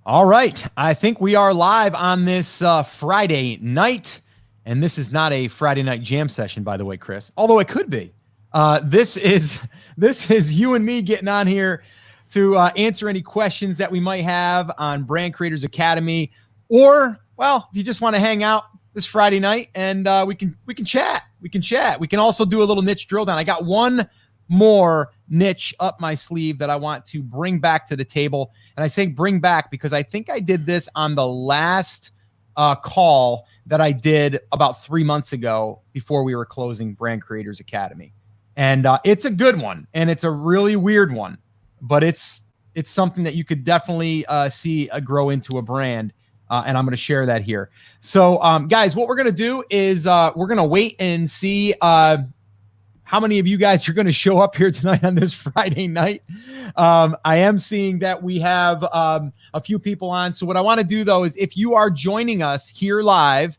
All right. I think we are live on this Friday night. And this is not a Friday night jam session, by the way, Chris, although it could be. This is you and me getting on here to answer any questions that we might have on Brand Creators Academy, or, well, if you just want to hang out this Friday night and we can chat. We can also do a little niche drill down. I got one more niche up my sleeve that I want to bring back to the table. And I say bring back because I think I did this on the last call that I did about 3 months ago before we were closing Brand Creators Academy. And it's a good one, and it's a really weird one, but it's something that you could definitely see grow into a brand. And I'm going to share that here. So guys, what we're going to do is we're going to wait and see how many of you guys are going to show up here tonight on this Friday night. I am seeing that we have a few people on. So what I want to do, though, is if you are joining us here live,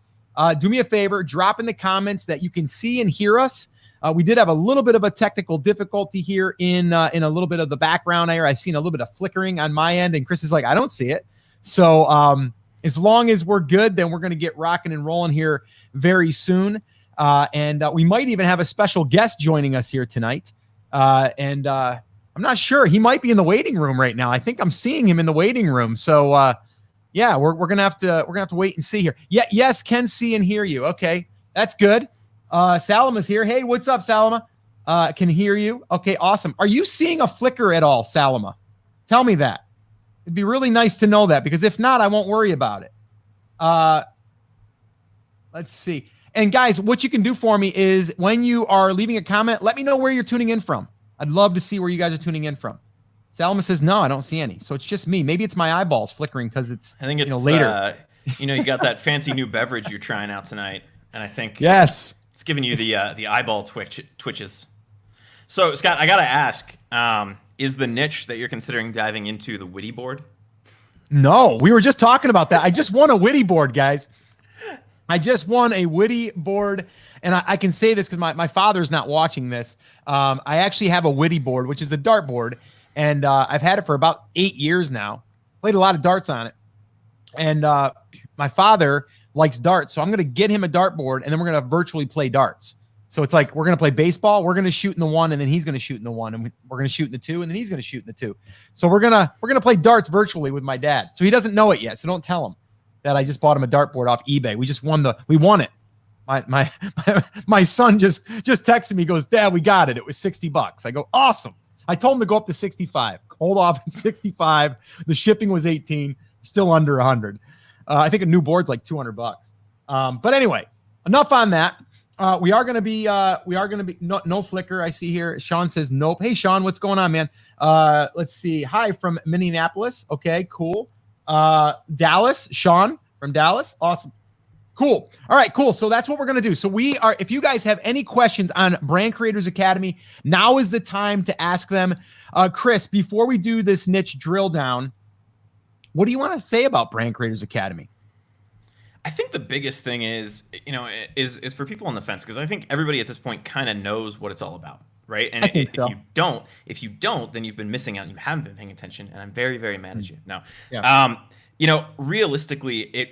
do me a favor, drop in the comments that you can see and hear us. We did have a little bit of a technical difficulty here in a little bit of the background here. I've seen a little bit of flickering on my end, and Chris is like, I don't see it. So as long as we're good, then we're going to get rocking and rolling here very soon. And we might even have a special guest joining us here tonight. And I'm not sure. He might be in the waiting room right now. I think I'm seeing him in the waiting room. So yeah, we're gonna have to wait and see here. Yeah, yes, can see and hear you. Okay, that's good. Salama's here. Hey, what's up, Salama? Can hear you. Okay, awesome. Are you seeing a flicker at all, Salama? Tell me that. It'd be really nice to know that, because if not, I won't worry about it. Let's see. And guys, what you can do for me is when you are leaving a comment, let me know where you're tuning in from. I'd love to see where you guys are tuning in from. Salma says, no, I don't see any. So it's just me. Maybe it's my eyeballs flickering because it's, I think it's later. You got that fancy new beverage you're trying out tonight. And I think yes, it's giving you the eyeball twitches. So Scott, I got to ask, is the niche that you're considering diving into the Witty board? No, we were just talking about that. I just won a Witty board, guys. I just won a Witty board, and I can say this because my father's not watching this. I actually have a Witty board, which is a dart board, and I've had it for about 8 years now. Played a lot of darts on it, and my father likes darts, so I'm going to get him a dart board, and then we're going to virtually play darts. So it's like we're going to play baseball. We're going to shoot in the one, and then he's going to shoot in the one, and we're going to shoot in the two, and then he's going to shoot in the two. So we're gonna play darts virtually with my dad. So he doesn't know it yet, so don't tell him that I just bought him a dartboard off eBay. We won it. My son just texted me, goes, Dad, we got it. It was $60. I go, awesome. I told him to go up to 65. Hold off at 65. The shipping was 18, still under 100. I think a new board's like $200. But anyway, enough on that. We are going to be no flicker. I see here. Sean says nope. Hey Sean, what's going on, man? Let's see. Hi from Minneapolis. Okay, cool. Dallas, Sean from Dallas. Awesome. Cool. All right, cool. So that's what we're going to do. So if you guys have any questions on Brand Creators Academy, now is the time to ask them. Chris, before we do this niche drill down, what do you want to say about Brand Creators Academy? I think the biggest thing is for people on the fence, because I think everybody at this point kind of knows what it's all about. Right. And if you don't, then you've been missing out and you haven't been paying attention. And I'm very, very mad at you. Now, realistically,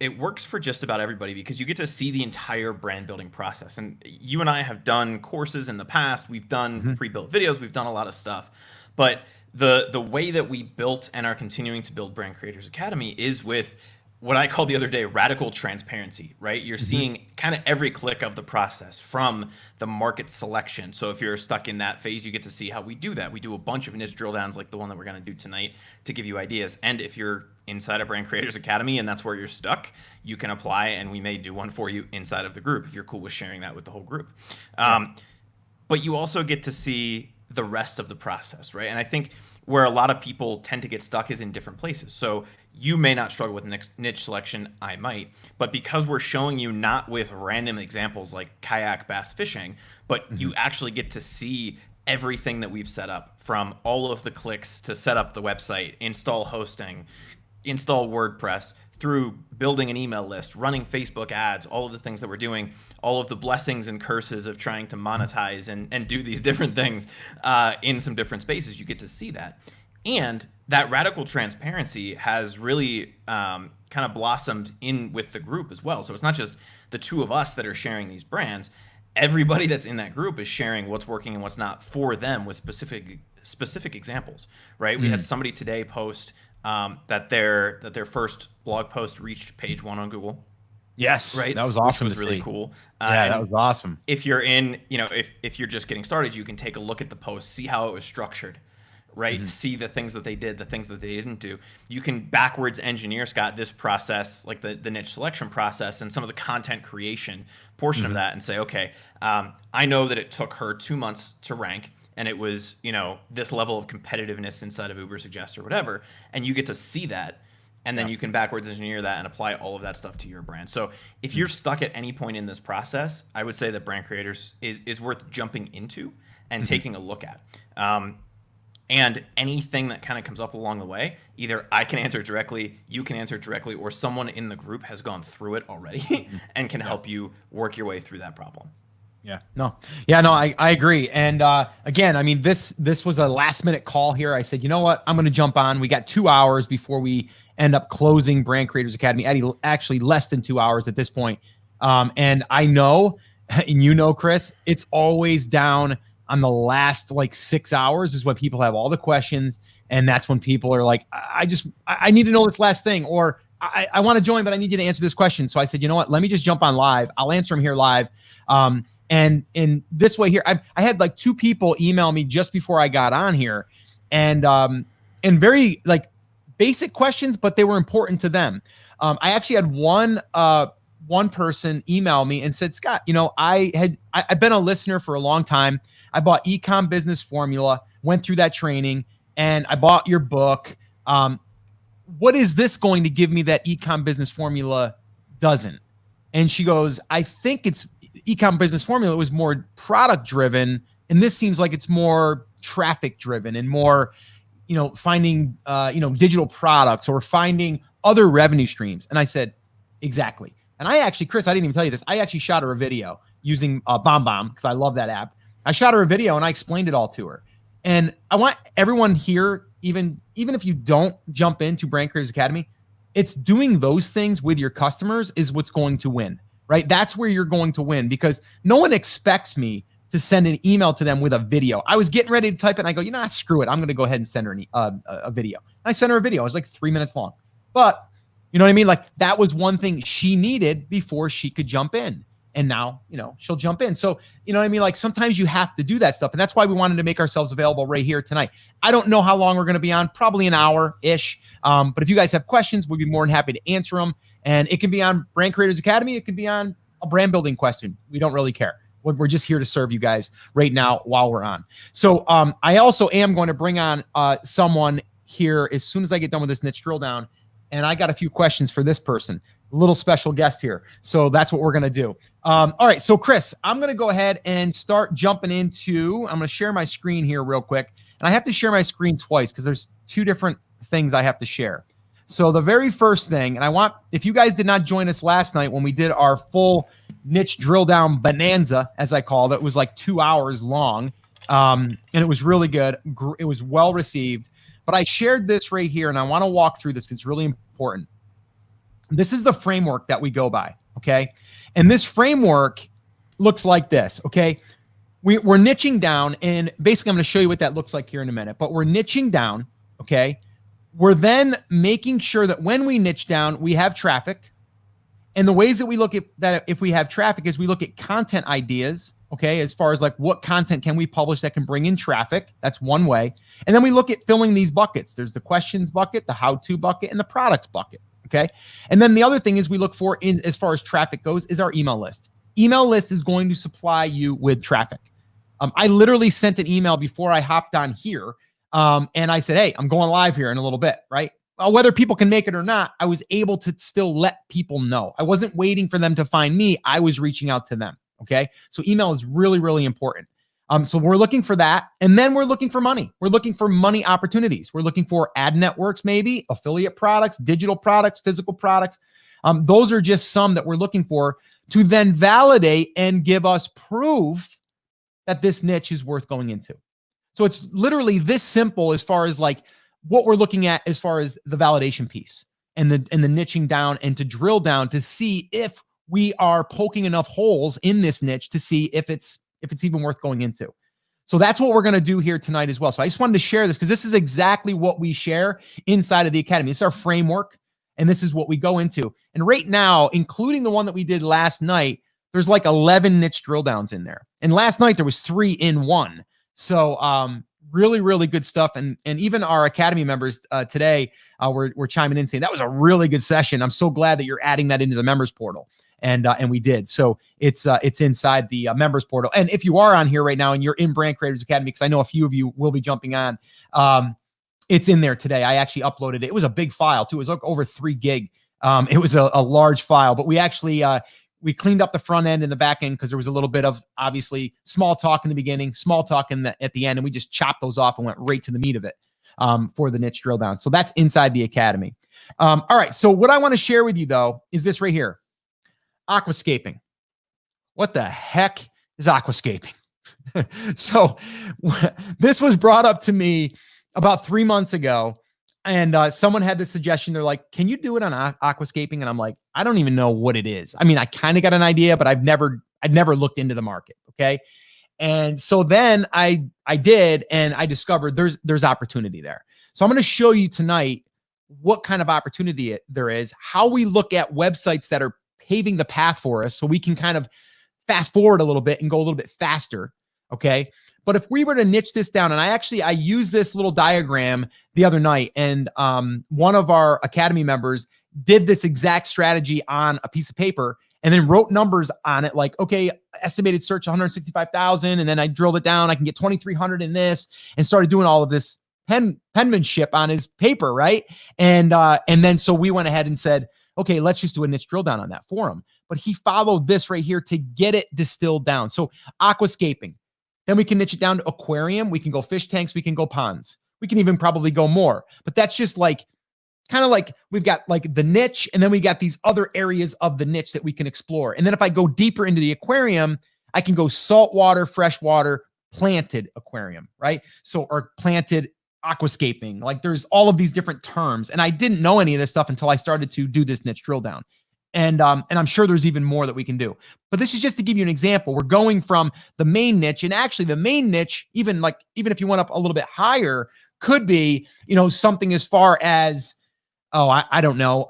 it works for just about everybody because you get to see the entire brand building process. And you and I have done courses in the past. We've done pre-built videos. We've done a lot of stuff. But the way that we built and are continuing to build Brand Creators Academy is with what I called the other day radical transparency, right? You're seeing kind of every click of the process from the market selection. So if you're stuck in that phase, you get to see how we do that. We do a bunch of niche drill downs like the one that we're going to do tonight to give you ideas. And if you're inside of Brand Creators Academy and that's where you're stuck, you can apply and we may do one for you inside of the group if you're cool with sharing that with the whole group. But you also get to see the rest of the process, right? And I think where a lot of people tend to get stuck is in different places. So you may not struggle with niche selection, I might, but because we're showing you not with random examples like kayak bass fishing, but you actually get to see everything that we've set up, from all of the clicks to set up the website, install hosting, install WordPress, through building an email list, running Facebook ads, all of the things that we're doing, all of the blessings and curses of trying to monetize and do these different things in some different spaces. You get to see that. And that radical transparency has really kind of blossomed in with the group as well. So it's not just the two of us that are sharing these brands. Everybody that's in that group is sharing what's working and what's not for them with specific examples, right? We had somebody today post that their first blog post reached page 1 on Google. Yes, Right. that was awesome. Which was really cool. Yeah, that was awesome. If you're in, if you're just getting started, you can take a look at the post, see how it was structured, right? See the things that they did, the things that they didn't do. You can backwards engineer, Scott, this process, like the niche selection process and some of the content creation portion of that, and say, okay, I know that it took her 2 months to rank, and it was, this level of competitiveness inside of Ubersuggest or whatever, and you get to see that. And then you can backwards engineer that and apply all of that stuff to your brand. So if you're stuck at any point in this process, I would say that Brand Creators is worth jumping into and taking a look at. And anything that kind of comes up along the way, either I can answer directly, you can answer directly, or someone in the group has gone through it already and can help you work your way through that problem. I agree. And again, I mean, this was a last minute call here. I said, you know what, I'm going to jump on. We got 2 hours before we end up closing Brand Creators Academy. Actually less than 2 hours at this point. And I know, and Chris, it's always down on the last like 6 hours is when people have all the questions. And that's when people are like, I need to know this last thing, or I want to join, but I need you to answer this question. So I said, you know what, let me just jump on live. I'll answer them here live. And in this way here, I had like 2 people email me just before I got on here, and very like basic questions, but they were important to them. I actually had one person email me and said, Scott, I've been a listener for a long time. I bought Ecom Business Formula, went through that training, and I bought your book. What is this going to give me that Ecom Business Formula doesn't? And she goes, I think it's Ecom Business Formula was more product driven, and this seems like it's more traffic driven and more, finding, digital products or finding other revenue streams. And I said, exactly. And I actually, Chris, I didn't even tell you this. I actually shot her a video using BombBomb because I love that app. I shot her a video and I explained it all to her. And I want everyone here, even if you don't jump into Brand Creators Academy, it's doing those things with your customers is what's going to win, right? That's where you're going to win, because no one expects me to send an email to them with a video. I was getting ready to type it and I go, screw it. I'm going to go ahead and send her a video. And I sent her a video. It was like 3 minutes long, but you know what I mean? Like that was one thing she needed before she could jump in. And now, she'll jump in. So, you know what I mean? Like sometimes you have to do that stuff. And that's why we wanted to make ourselves available right here tonight. I don't know how long we're going to be on, probably an hour-ish. But if you guys have questions, we'd be more than happy to answer them. And it can be on Brand Creators Academy. It can be on a brand building question. We don't really care. We're just here to serve you guys right now while we're on. So I also am going to bring on someone here as soon as I get done with this niche drill down. And I got a few questions for this person. Little special guest here. So that's what we're going to do. All right. So Chris, I'm going to go ahead and start jumping into, I'm going to share my screen here real quick. And I have to share my screen twice because there's 2 different things I have to share. So the very first thing, and if you guys did not join us last night when we did our full niche drill down bonanza, as I called it, was like 2 hours long. And it was really good. It was well received, but I shared this right here and I want to walk through this because it's really important. This is the framework that we go by, okay? And this framework looks like this, okay? We're niching down, and basically I'm going to show you what that looks like here in a minute, but we're niching down, okay? We're then making sure that when we niche down, we have traffic. And the ways that we look at that if we have traffic is we look at content ideas, okay, as far as like what content can we publish that can bring in traffic. That's one way. And then we look at filling these buckets. There's the questions bucket, the how-to bucket, and the products bucket. Okay. And then the other thing is we look for as far as traffic goes is our email list. Email list is going to supply you with traffic. I literally sent an email before I hopped on here. And I said, hey, I'm going live here in a little bit, right? Whether people can make it or not, I was able to still let people know. I wasn't waiting for them to find me. I was reaching out to them. Okay. So email is really, really important. So we're looking for that. And then we're looking for money. We're looking for money opportunities. We're looking for ad networks, maybe affiliate products, digital products, physical products. Those are just some that we're looking for to then validate and give us proof that this niche is worth going into. So it's literally this simple as far as like what we're looking at as far as the validation piece and the niching down and to drill down to see if we are poking enough holes in this niche to see if it's even worth going into. So that's what we're going to do here tonight as well. So I just wanted to share this because this is exactly what we share inside of the Academy. It's our framework, and this is what we go into. And right now, including the one that we did last night, there's like 11 niche drill downs in there. And last night there was 3 in 1. So really, really good stuff. And even our Academy members today were chiming in saying that was a really good session. I'm so glad that you're adding that into the members portal. And we did. So it's inside the members portal. And if you are on here right now and you're in Brand Creators Academy, because I know a few of you will be jumping on, it's in there today. I actually uploaded it. It was a big file too. It was like over 3 gig. It was a large file, but we actually we cleaned up the front end and the back end because there was a little bit of obviously small talk in the beginning, small talk at the end, and we just chopped those off and went right to the meat of it for the niche drill down. So that's inside the Academy. All right. So what I want to share with you though is this right here. Aquascaping. What the heck is aquascaping? So this was brought up to me about 3 months ago, and someone had this suggestion. They're like, can you do it on aquascaping? And I'm like, I don't even know what it is. I mean, I kind of got an idea, but I'd never looked into the market. Okay. And so then I did, and I discovered there's opportunity there. So I'm going to show you tonight what kind of opportunity there is, how we look at websites that are paving the path for us so we can kind of fast forward a little bit and go a little bit faster. Okay. But if we were to niche this down, and I used this little diagram the other night, and one of our Academy members did this exact strategy on a piece of paper and then wrote numbers on it. Like, okay, estimated search 165,000. And then I drilled it down. I can get 2,300 in this, and started doing all of this penmanship on his paper. Right. And then, so we went ahead and said, okay, let's just do a niche drill down on that for him. But he followed this right here to get it distilled down. So aquascaping, then we can niche it down to aquarium. We can go fish tanks. We can go ponds. We can even probably go more, but that's just like, kind of like we've got like the niche, and then we got these other areas of the niche that we can explore. And then if I go deeper into the aquarium, I can go saltwater, freshwater, planted aquarium, right? So, or planted aquascaping. Like there's all of these different terms. And I didn't know any of this stuff until I started to do this niche drill down. And I'm sure there's even more that we can do. But this is just to give you an example. We're going from the main niche, and actually the main niche, even if you went up a little bit higher, could be, something as far as, I don't know.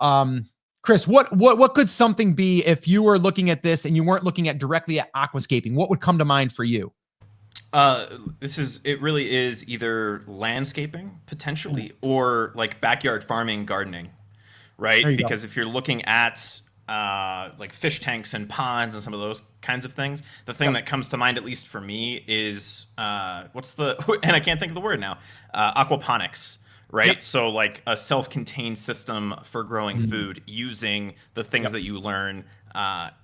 Chris, what could something be if you were looking at this and you weren't looking at directly at aquascaping? What would come to mind for you? It really is either landscaping potentially or like backyard farming, gardening, right? Because if you're looking at like fish tanks and ponds and some of those kinds of things, the thing that comes to mind, at least for me, is and I can't think of the word now, aquaponics. Right. Yep. So like a self-contained system for growing food using the things that you learn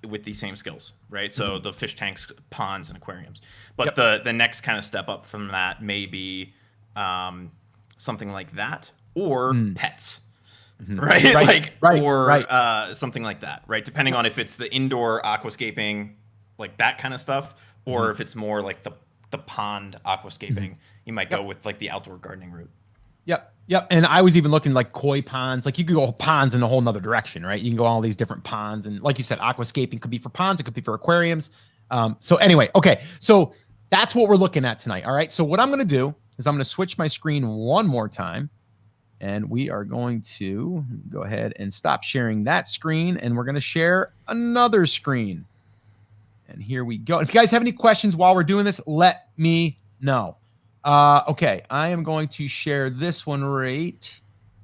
with these same skills. Right. So the fish tanks, ponds, and aquariums. But the next kind of step up from that may be something like that, or pets. Right. Something like that. Right. Depending on if it's the indoor aquascaping, like that kind of stuff, or if it's more like the pond aquascaping, you might go with like the outdoor gardening route. Yep. And I was even looking like koi ponds. Like you could go ponds in a whole nother direction, right? You can go all these different ponds. And like you said, aquascaping could be for ponds. It could be for aquariums. So anyway, okay. So that's what we're looking at tonight. All right. So what I'm going to do is I'm going to switch my screen one more time. And we are going to go ahead and stop sharing that screen. And we're going to share another screen. And here we go. If you guys have any questions while we're doing this, let me know. Okay, I am going to share this one right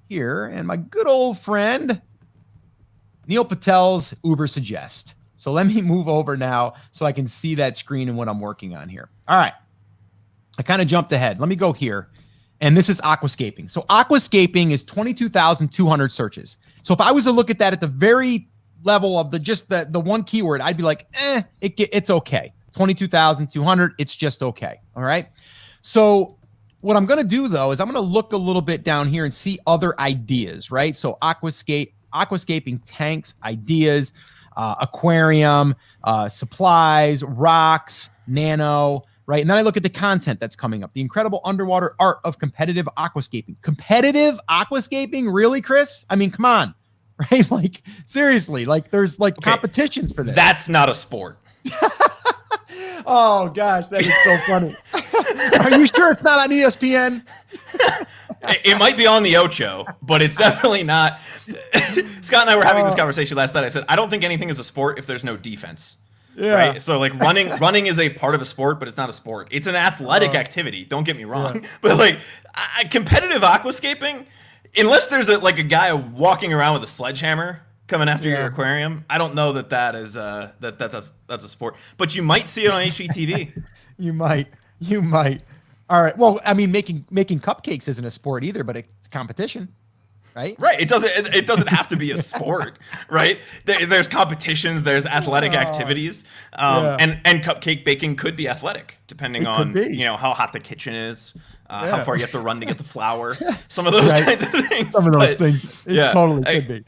here, and my good old friend Neil Patel's Uber Suggest. So let me move over now so I can see that screen and what I'm working on here. All right, I kind of jumped ahead. Let me go here, and this is aquascaping. So aquascaping is 22,200 searches. So if I was to look at that at the very level of the one keyword, I'd be like, it's okay. 22,200, it's just okay. All right. So what I'm going to do though, is I'm going to look a little bit down here and see other ideas, right? So aquascaping tanks, ideas, aquarium, supplies, rocks, nano, right? And then I look at the content that's coming up. The incredible underwater art of competitive aquascaping. Competitive aquascaping? Really, Chris? I mean, come on, right? Like, seriously, like there's like competitions for this. That's not a sport. Oh, gosh, that is so funny. Are you sure it's not on ESPN? It might be on the Ocho, but it's definitely not. Scott and I were having this conversation last night. I said, I don't think anything is a sport if there's no defense. Yeah. Right? So like running is a part of a sport, but it's not a sport. It's an athletic activity. Don't get me wrong. Yeah. But like competitive aquascaping, unless there's a guy walking around with a sledgehammer coming after your aquarium, I don't know that is that's a sport. But you might see it on HGTV. You might. All right. Well, I mean, making cupcakes isn't a sport either, but it's competition, right? Right. It doesn't have to be a sport, right? There's competitions, there's athletic activities, and cupcake baking could be athletic, depending on how hot the kitchen is, how far you have to run to get the flour, some of those kinds of things. Some of those things. It totally could be.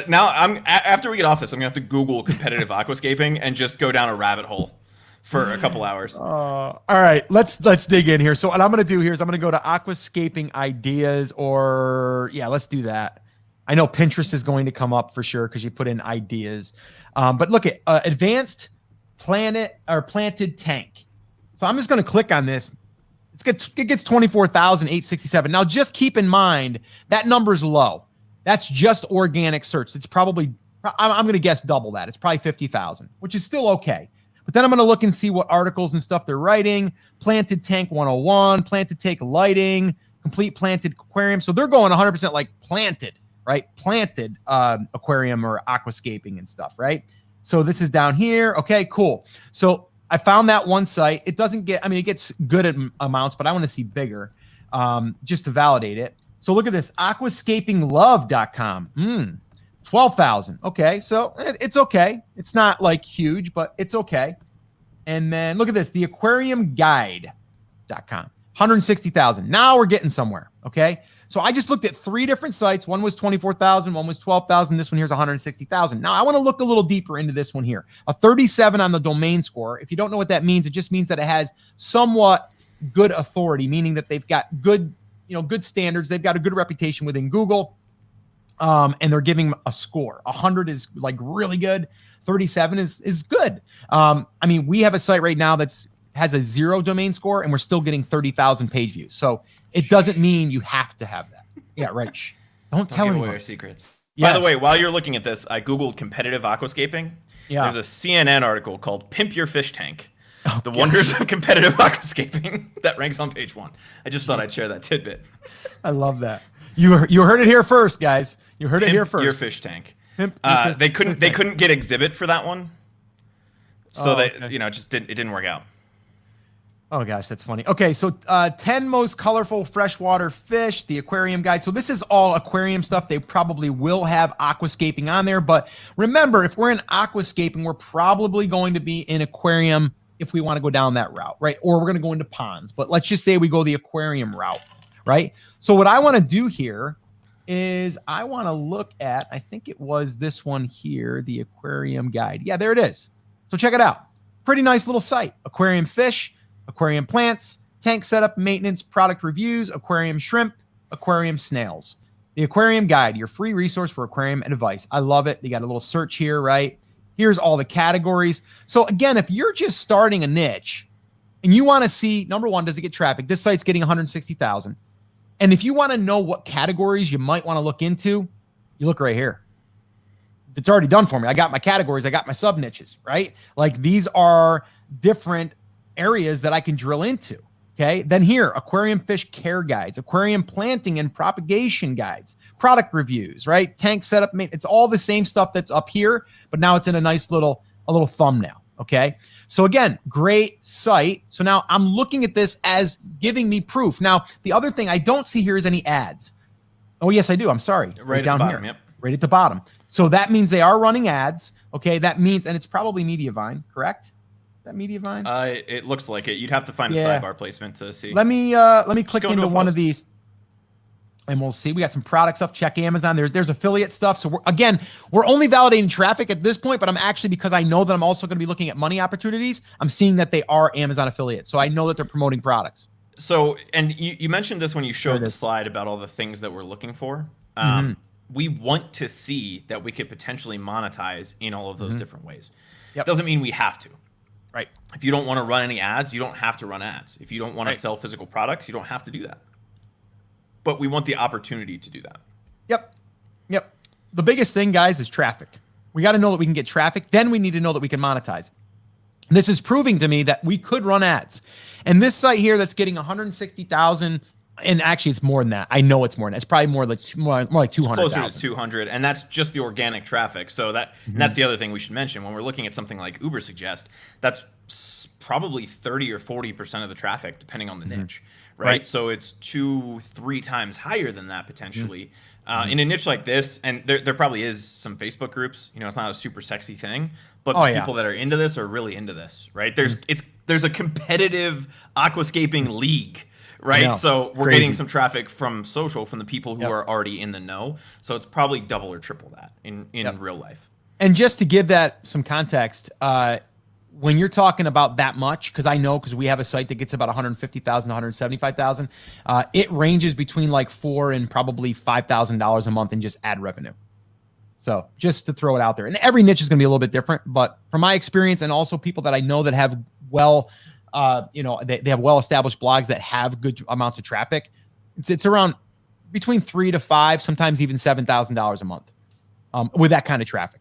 Now, after we get off this, I'm gonna have to Google competitive aquascaping and just go down a rabbit hole for a couple hours. All right, let's dig in here. So what I'm going to do here is I'm going to go to aquascaping ideas, or let's do that. I know Pinterest is going to come up for sure because you put in ideas. But look at advanced planted tank. So I'm just going to click on this. It gets 24,867. Now just keep in mind that number's low. That's just organic search. It's probably, I'm going to guess double that. It's probably 50,000, which is still okay. But then I'm going to look and see what articles and stuff they're writing. Planted Tank 101, Planted Tank Lighting, Complete Planted Aquarium. So they're going 100% like planted, right? Planted aquarium or aquascaping and stuff, right? So this is down here. Okay, cool. So I found that one site. It doesn't get, it gets good amounts, but I want to see bigger just to validate it. So look at this, aquascapinglove.com. 12,000. Okay, so it's okay. It's not like huge, but it's okay. And then look at this, the aquariumguide.com. 160,000. Now we're getting somewhere. Okay. So I just looked at 3 different sites. One was 24,000, one was 12,000. This one here's 160,000. Now I want to look a little deeper into this one here. A 37 on the domain score. If you don't know what that means, it just means that it has somewhat good authority, meaning that they've got good, good standards. They've got a good reputation within Google. And they're giving a score. 100 is like really good. 37 is good. We have a site right now has a 0 domain score, and we're still getting 30,000 page views. So it doesn't mean you have to have that. Yeah, right. Shh. Don't tell anyone. Give away our secrets. Yes. By the way, while you're looking at this, I Googled competitive aquascaping. Yeah. There's a CNN article called Pimp Your Fish Tank. The wonders of competitive aquascaping that ranks on page 1. I just thought I'd share that tidbit. I love that. You heard it here first, guys. You heard it here first. Your fish tank. They couldn't get exhibit for that one, so it didn't work out. Oh gosh, that's funny. Okay, so 10 most colorful freshwater fish, the aquarium guide. So this is all aquarium stuff. They probably will have aquascaping on there, but remember, if we're in aquascaping, we're probably going to be in aquarium if we want to go down that route, right? Or we're going to go into ponds. But let's just say we go the aquarium route, right? So what I want to do here is I want to look at, I think it was this one here, the aquarium guide. Yeah, there it is. So check it out. Pretty nice little site. Aquarium fish, aquarium plants, tank setup, maintenance, product reviews, aquarium shrimp, aquarium snails. The aquarium guide, your free resource for aquarium advice. I love it. They got a little search here, right? Here's all the categories. So again, if you're just starting a niche and you want to see, number one, does it get traffic? This site's getting 160,000. And if you want to know what categories you might want to look into, you look right here. It's already done for me. I got my categories. I got my sub niches, right? Like these are different areas that I can drill into. Okay. Then here, aquarium fish care guides, aquarium planting and propagation guides, product reviews, right? Tank setup. It's all the same stuff that's up here, but now it's in a nice little thumbnail. Okay. So again, great site. So now I'm looking at this as giving me proof. Now, the other thing I don't see here is any ads. Oh, yes, I do. I'm sorry. Right down here. Yep. Right at the bottom. So that means they are running ads. Okay. That means, and it's probably Mediavine, correct? Is that Mediavine? It looks like it. You'd have to find a sidebar placement to see. Let me click into one of these. and we'll see. We got some product stuff. Check Amazon. There's affiliate stuff. So we're only validating traffic at this point, but I'm actually, because I know that I'm also going to be looking at money opportunities, I'm seeing that they are Amazon affiliates. So I know that they're promoting products. So, and you mentioned this when you showed the slide about all the things that we're looking for. We want to see that we could potentially monetize in all of those different ways. Yep. Doesn't mean we have to. Right. If you don't want to run any ads, you don't have to run ads. If you don't want to sell physical products, you don't have to do that. But we want the opportunity to do that. Yep. The biggest thing, guys, is traffic. We got to know that we can get traffic. Then we need to know that we can monetize. This is proving to me that we could run ads. And this site here that's getting 160,000, and actually it's more than that. I know it's more than that. It's probably more like 200,000. Closer to 200, and that's just the organic traffic. So and that's the other thing we should mention when we're looking at something like Uber Suggest. That's probably 30 or 40% of the traffic, depending on the niche, right? So it's 2-3 times higher than that potentially. In a niche like this, and there probably is some Facebook groups. It's not a super sexy thing, but people that are into this are really into this, right? There's a competitive aquascaping league. Right. So we're getting some traffic from social, from the people who are already in the know. So it's probably double or triple that in real life. And just to give that some context, when you're talking about that much, because we have a site that gets about 150,000 to 175,000, it ranges between like $4,000 and probably $5,000 a month in just ad revenue. So just to throw it out there, and every niche is going to be a little bit different, but from my experience and also people that I know that have they have well-established blogs that have good amounts of traffic, it's around between $3,000 to $5,000, sometimes even $7,000 a month with that kind of traffic.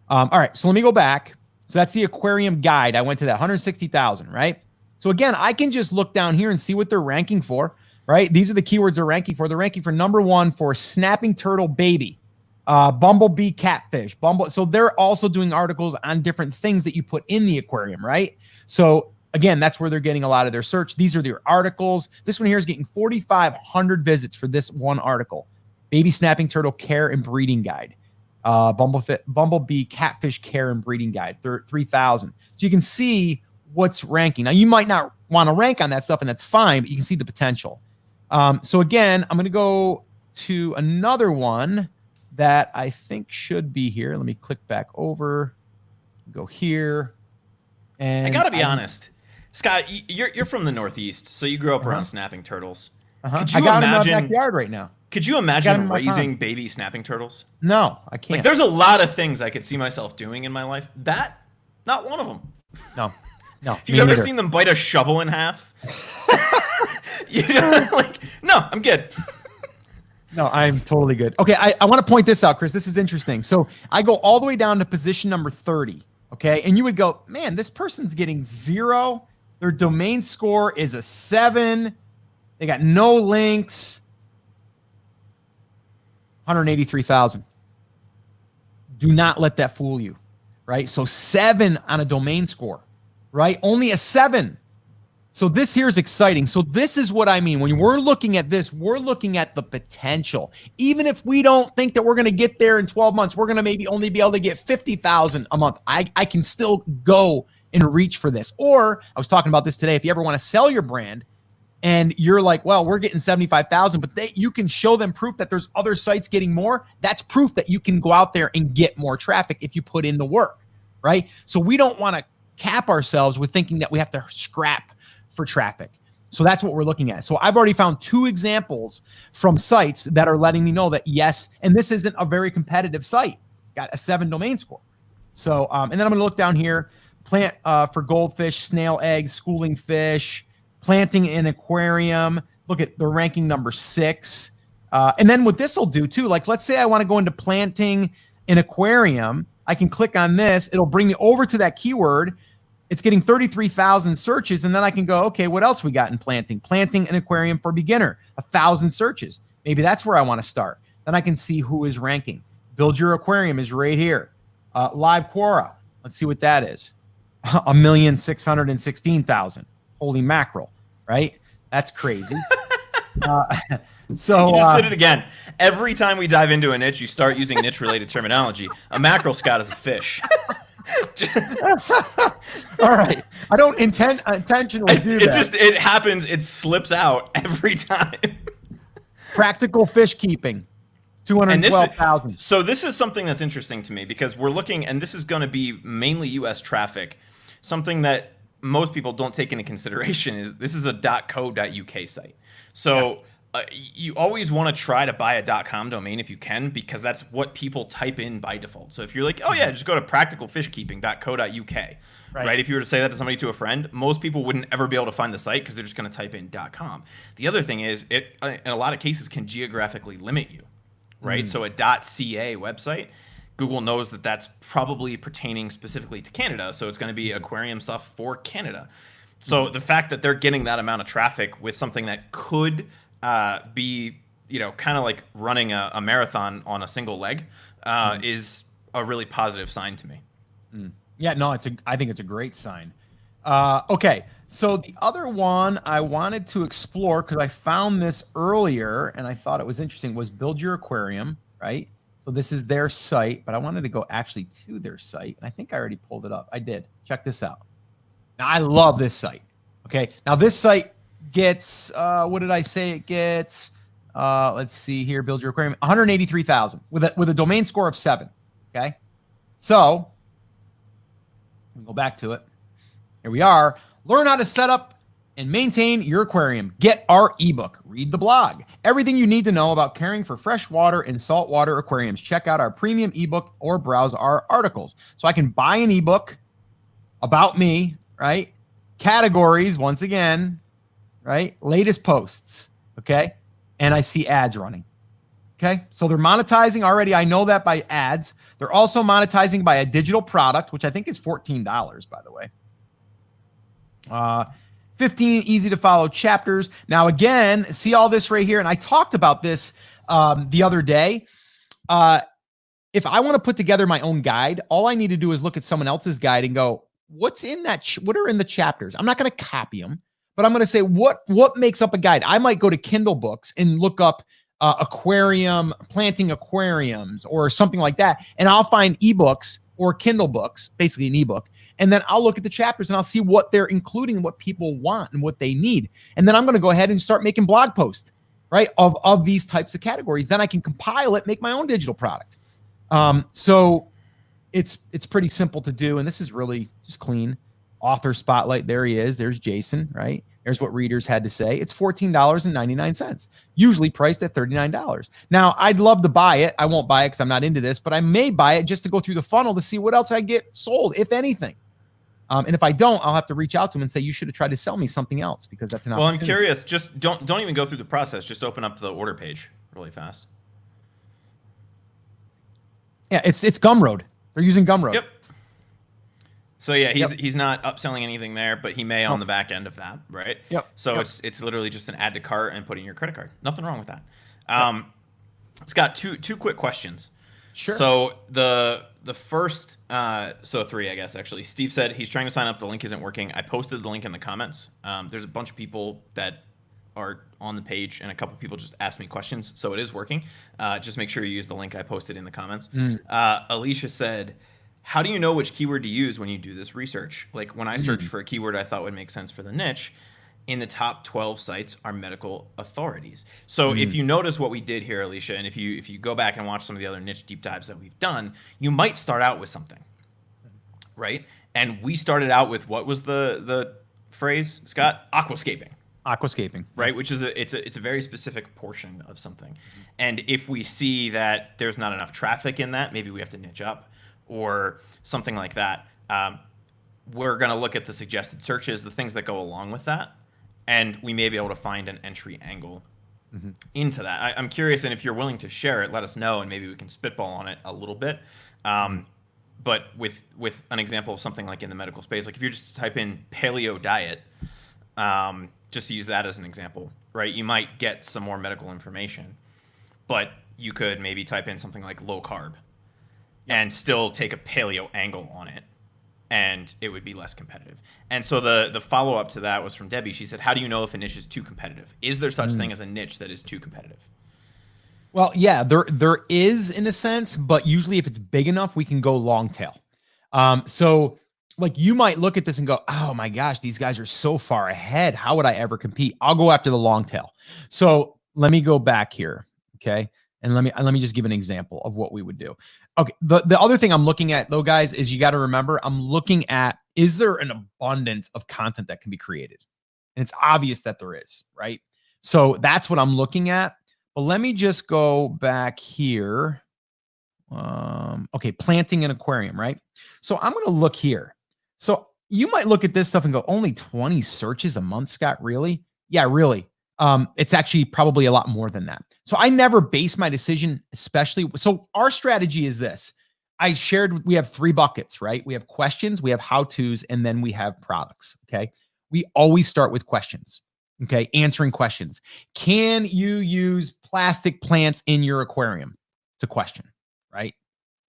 All right, so let me go back. So that's the aquarium guide. I went to that 160,000, right? So again, I can just look down here and see what they're ranking for, right? These are the keywords they're ranking for. They're ranking for number 1 for snapping turtle baby, bumblebee catfish, So they're also doing articles on different things that you put in the aquarium, right? So again, that's where they're getting a lot of their search. These are their articles. This one here is getting 4,500 visits for this one article. Baby snapping turtle care and breeding guide. Bumblebee catfish care and breeding guide, 3,000. So you can see what's ranking. Now, you might not want to rank on that stuff, and that's fine, but you can see the potential. So again, I'm going to go to another one that I think should be here. Let me click back over, go here. And I got to be honest. Scott, you're from the Northeast, so you grew up around snapping turtles. Could you imagine, in my backyard right now. Could you imagine raising baby snapping turtles? No, I can't. Like, there's a lot of things I could see myself doing in my life. That, not one of them. No. Have you ever seen them bite a shovel in half? No, I'm good. No, I'm totally good. Okay, I want to point this out, Chris. This is interesting. So I go all the way down to position number 30. Okay, and you would go, man, this person's getting 0. Their domain score is a 7. They got no links. 183,000. Do not let that fool you, right? So 7 on a domain score, right? Only a 7. So this here is exciting. So this is what I mean. When we're looking at this, we're looking at the potential. Even if we don't think that we're going to get there in 12 months, we're going to maybe only be able to get 50,000 a month. I can still go and reach for this. Or I was talking about this today. If you ever want to sell your brand and you're like, well, we're getting 75,000, but you can show them proof that there's other sites getting more. That's proof that you can go out there and get more traffic if you put in the work, right? So we don't want to cap ourselves with thinking that we have to scrap for traffic. So that's what we're looking at. So I've already found 2 examples from sites that are letting me know that yes, and this isn't a very competitive site. It's got a 7 domain score. So, and then I'm going to look down here, plant for goldfish, snail eggs, schooling fish, planting in aquarium. Look at the ranking number 6. And then what this will do too, like let's say I want to go into planting in aquarium. I can click on this. It'll bring me over to that keyword. It's getting 33,000 searches. And then I can go, okay, what else we got in planting? Planting an aquarium for beginner, 1,000 searches. Maybe that's where I want to start. Then I can see who is ranking. Build your aquarium is right here. Live Quora. Let's see what that is. 1,616,000. Holy mackerel, right? That's crazy. So you just did it again. Every time we dive into a niche, you start using niche-related terminology. A mackerel, Scott, is a fish. All right. I don't intentionally do that. It happens. It slips out every time. Practical fish keeping, And this, 212,000. so this is something that's interesting to me because we're looking, and this is going to be mainly U.S. traffic. Something that most people don't take into consideration is this is a .co.uk site. So you always want to try to buy a .com domain if you can, because that's what people type in by default. So if you're like, oh yeah, just go to practicalfishkeeping.co.uk, right? If you were to say that to somebody, to a friend, most people wouldn't ever be able to find the site because they're just going to type in .com. The other thing is it, in a lot of cases, can geographically limit you, right? So a .ca website, Google knows that that's probably pertaining specifically to Canada, so it's going to be aquarium stuff for Canada. So the fact that they're getting that amount of traffic with something that could be, you know, kind of like running a marathon on a single leg is a really positive sign to me. Yeah, no, I think it's a great sign. Okay, so the other one I wanted to explore, because I found this earlier and I thought it was interesting, was Build Your Aquarium, right? So this is their site, but I wanted to go actually to their site, and I think I already pulled it up. I did. Check this out. Now, I love this site. Okay, now this site gets, what did I say it gets? Let's see here, Build Your Aquarium, 183,000 with a domain score of 7. Okay, so go back to it. Here we are. Learn how to set up and maintain your aquarium. Get our ebook. Read the blog. Everything you need to know about caring for freshwater and saltwater aquariums. Check out our premium ebook or browse our articles. So I can buy an ebook about me, right? Categories, once again, right? Latest posts, okay? And I see ads running. Okay, so they're monetizing already. I know that by ads. They're also monetizing by a digital product, which I think is $14, by the way. 15 easy to follow chapters. Now, again, see all this right here. And I talked about this the other day. If I want to put together my own guide, all I need to do is look at someone else's guide and go, what's in that? What are in the chapters? I'm not going to copy them, but I'm going to say, what makes up a guide? I might go to Kindle books and look up aquarium, planting aquariums or something like that. And I'll find ebooks or Kindle books, basically an ebook. And then I'll look at the chapters and I'll see what they're including, what people want and what they need. And then I'm going to go ahead and start making blog posts, right? Of these types of categories. Then I can compile it, make my own digital product. So it's pretty simple to do. And this is really just clean. Author spotlight. There he is. There's Jason, right? There's what readers had to say. It's $14.99, usually priced at $39. Now, I'd love to buy it. I won't buy it because I'm not into this, but I may buy it just to go through the funnel to see what else I get sold, if anything. And if I don't, I'll have to reach out to him and say, you should have tried to sell me something else, because that's an opportunity. Well, I'm curious. Just don't even go through the process. Just open up the order page really fast. Yeah, it's Gumroad. They're using Gumroad. Yep. So yeah, he's not upselling anything there, but he may on the back end of that, right? Yep. So it's literally just an add to cart and putting your credit card. Nothing wrong with that. It's got two quick questions. Sure. So the first, so 3, I guess, actually. Steve said he's trying to sign up. The link isn't working. I posted the link in the comments. There's a bunch of people that are on the page, and a couple people just asked me questions, so it is working. Just make sure you use the link I posted in the comments. Alicia said, how do you know which keyword to use when you do this research? Like when I searched for a keyword I thought would make sense for the niche, in the top 12 sites are medical authorities. So if you notice what we did here, Alicia, and if you go back and watch some of the other niche deep dives that we've done, you might start out with something, right? And we started out with, what was the phrase, Scott? Aquascaping. Aquascaping, right? Which is it's a very specific portion of something. And if we see that there's not enough traffic in that, maybe we have to niche up or something like that. We're going to look at the suggested searches, the things that go along with that, and we may be able to find an entry angle into that. I'm curious, and if you're willing to share it, let us know, and maybe we can spitball on it a little bit. But with an example of something like in the medical space, like if you just type in paleo diet, just to use that as an example, right? You might get some more medical information, but you could maybe type in something like low carb and still take a paleo angle on it, and it would be less competitive. And so the follow-up to that was from Debbie. She said, how do you know if a niche is too competitive? Is there such thing as a niche that is too competitive? Well, yeah, there is in a sense, but usually if it's big enough, we can go long tail. So like you might look at this and go, oh my gosh, these guys are so far ahead. How would I ever compete? I'll go after the long tail. So let me go back here. Okay. And let me just give an example of what we would do. Okay. The other thing I'm looking at though, guys, is you got to remember, I'm looking at, is there an abundance of content that can be created? And it's obvious that there is, right? So that's what I'm looking at. But let me just go back here. Okay, planting an aquarium, right? So I'm going to look here. So you might look at this stuff and go, only 20 searches a month, Scott? Really? Yeah, really. It's actually probably a lot more than that. So I never base my decision, especially. So our strategy is this. I shared, we have 3 buckets, right? We have questions, we have how-tos, and then we have products, okay? We always start with questions, okay? Answering questions. Can you use plastic plants in your aquarium? It's a question, right?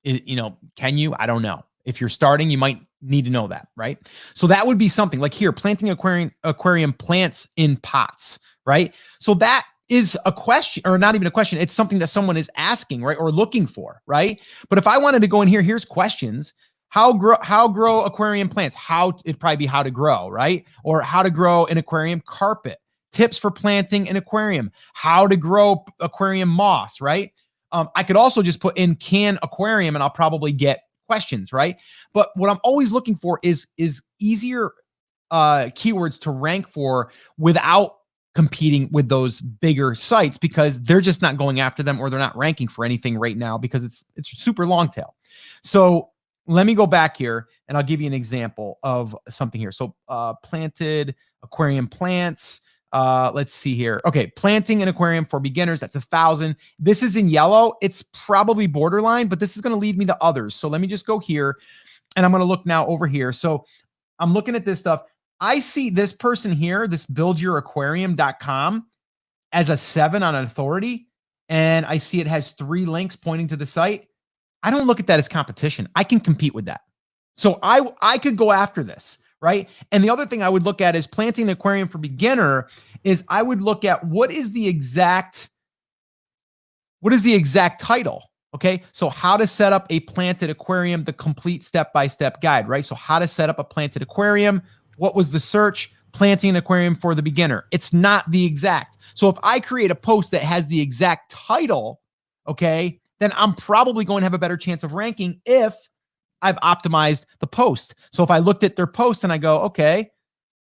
Can you? I don't know. If you're starting, you might need to know that, right? So that would be something like here, planting aquarium plants in pots, right? So that is a question, or not even a question. It's something that someone is asking, right? Or looking for, right? But if I wanted to go in here, here's questions. How grow aquarium plants? It'd probably be how to grow, right? Or how to grow an aquarium carpet. Tips for planting an aquarium. How to grow aquarium moss, right? I could also just put in can aquarium and I'll probably get questions, right? But what I'm always looking for is easier keywords to rank for without competing with those bigger sites, because they're just not going after them, or they're not ranking for anything right now because it's super long tail. So let me go back here and I'll give you an example of something here. So planted aquarium plants. Let's see here. Okay, planting an aquarium for beginners, that's 1,000. This is in yellow. It's probably borderline, but this is going to lead me to others. So let me just go here and I'm going to look now over here. So I'm looking at this stuff. I see this person here, this buildyourakquarium.com, as a 7 on authority. And I see it has 3 links pointing to the site. I don't look at that as competition. I can compete with that. So I could go after this. Right. And the other thing I would look at is planting an aquarium for beginner is I would look at what is the exact title. Okay. So how to set up a planted aquarium, the complete step-by-step guide, right? So how to set up a planted aquarium. What was the search? Planting an aquarium for the beginner. It's not the exact. So if I create a post that has the exact title, okay, then I'm probably going to have a better chance of ranking if I've optimized the post. So if I looked at their post and I go, okay,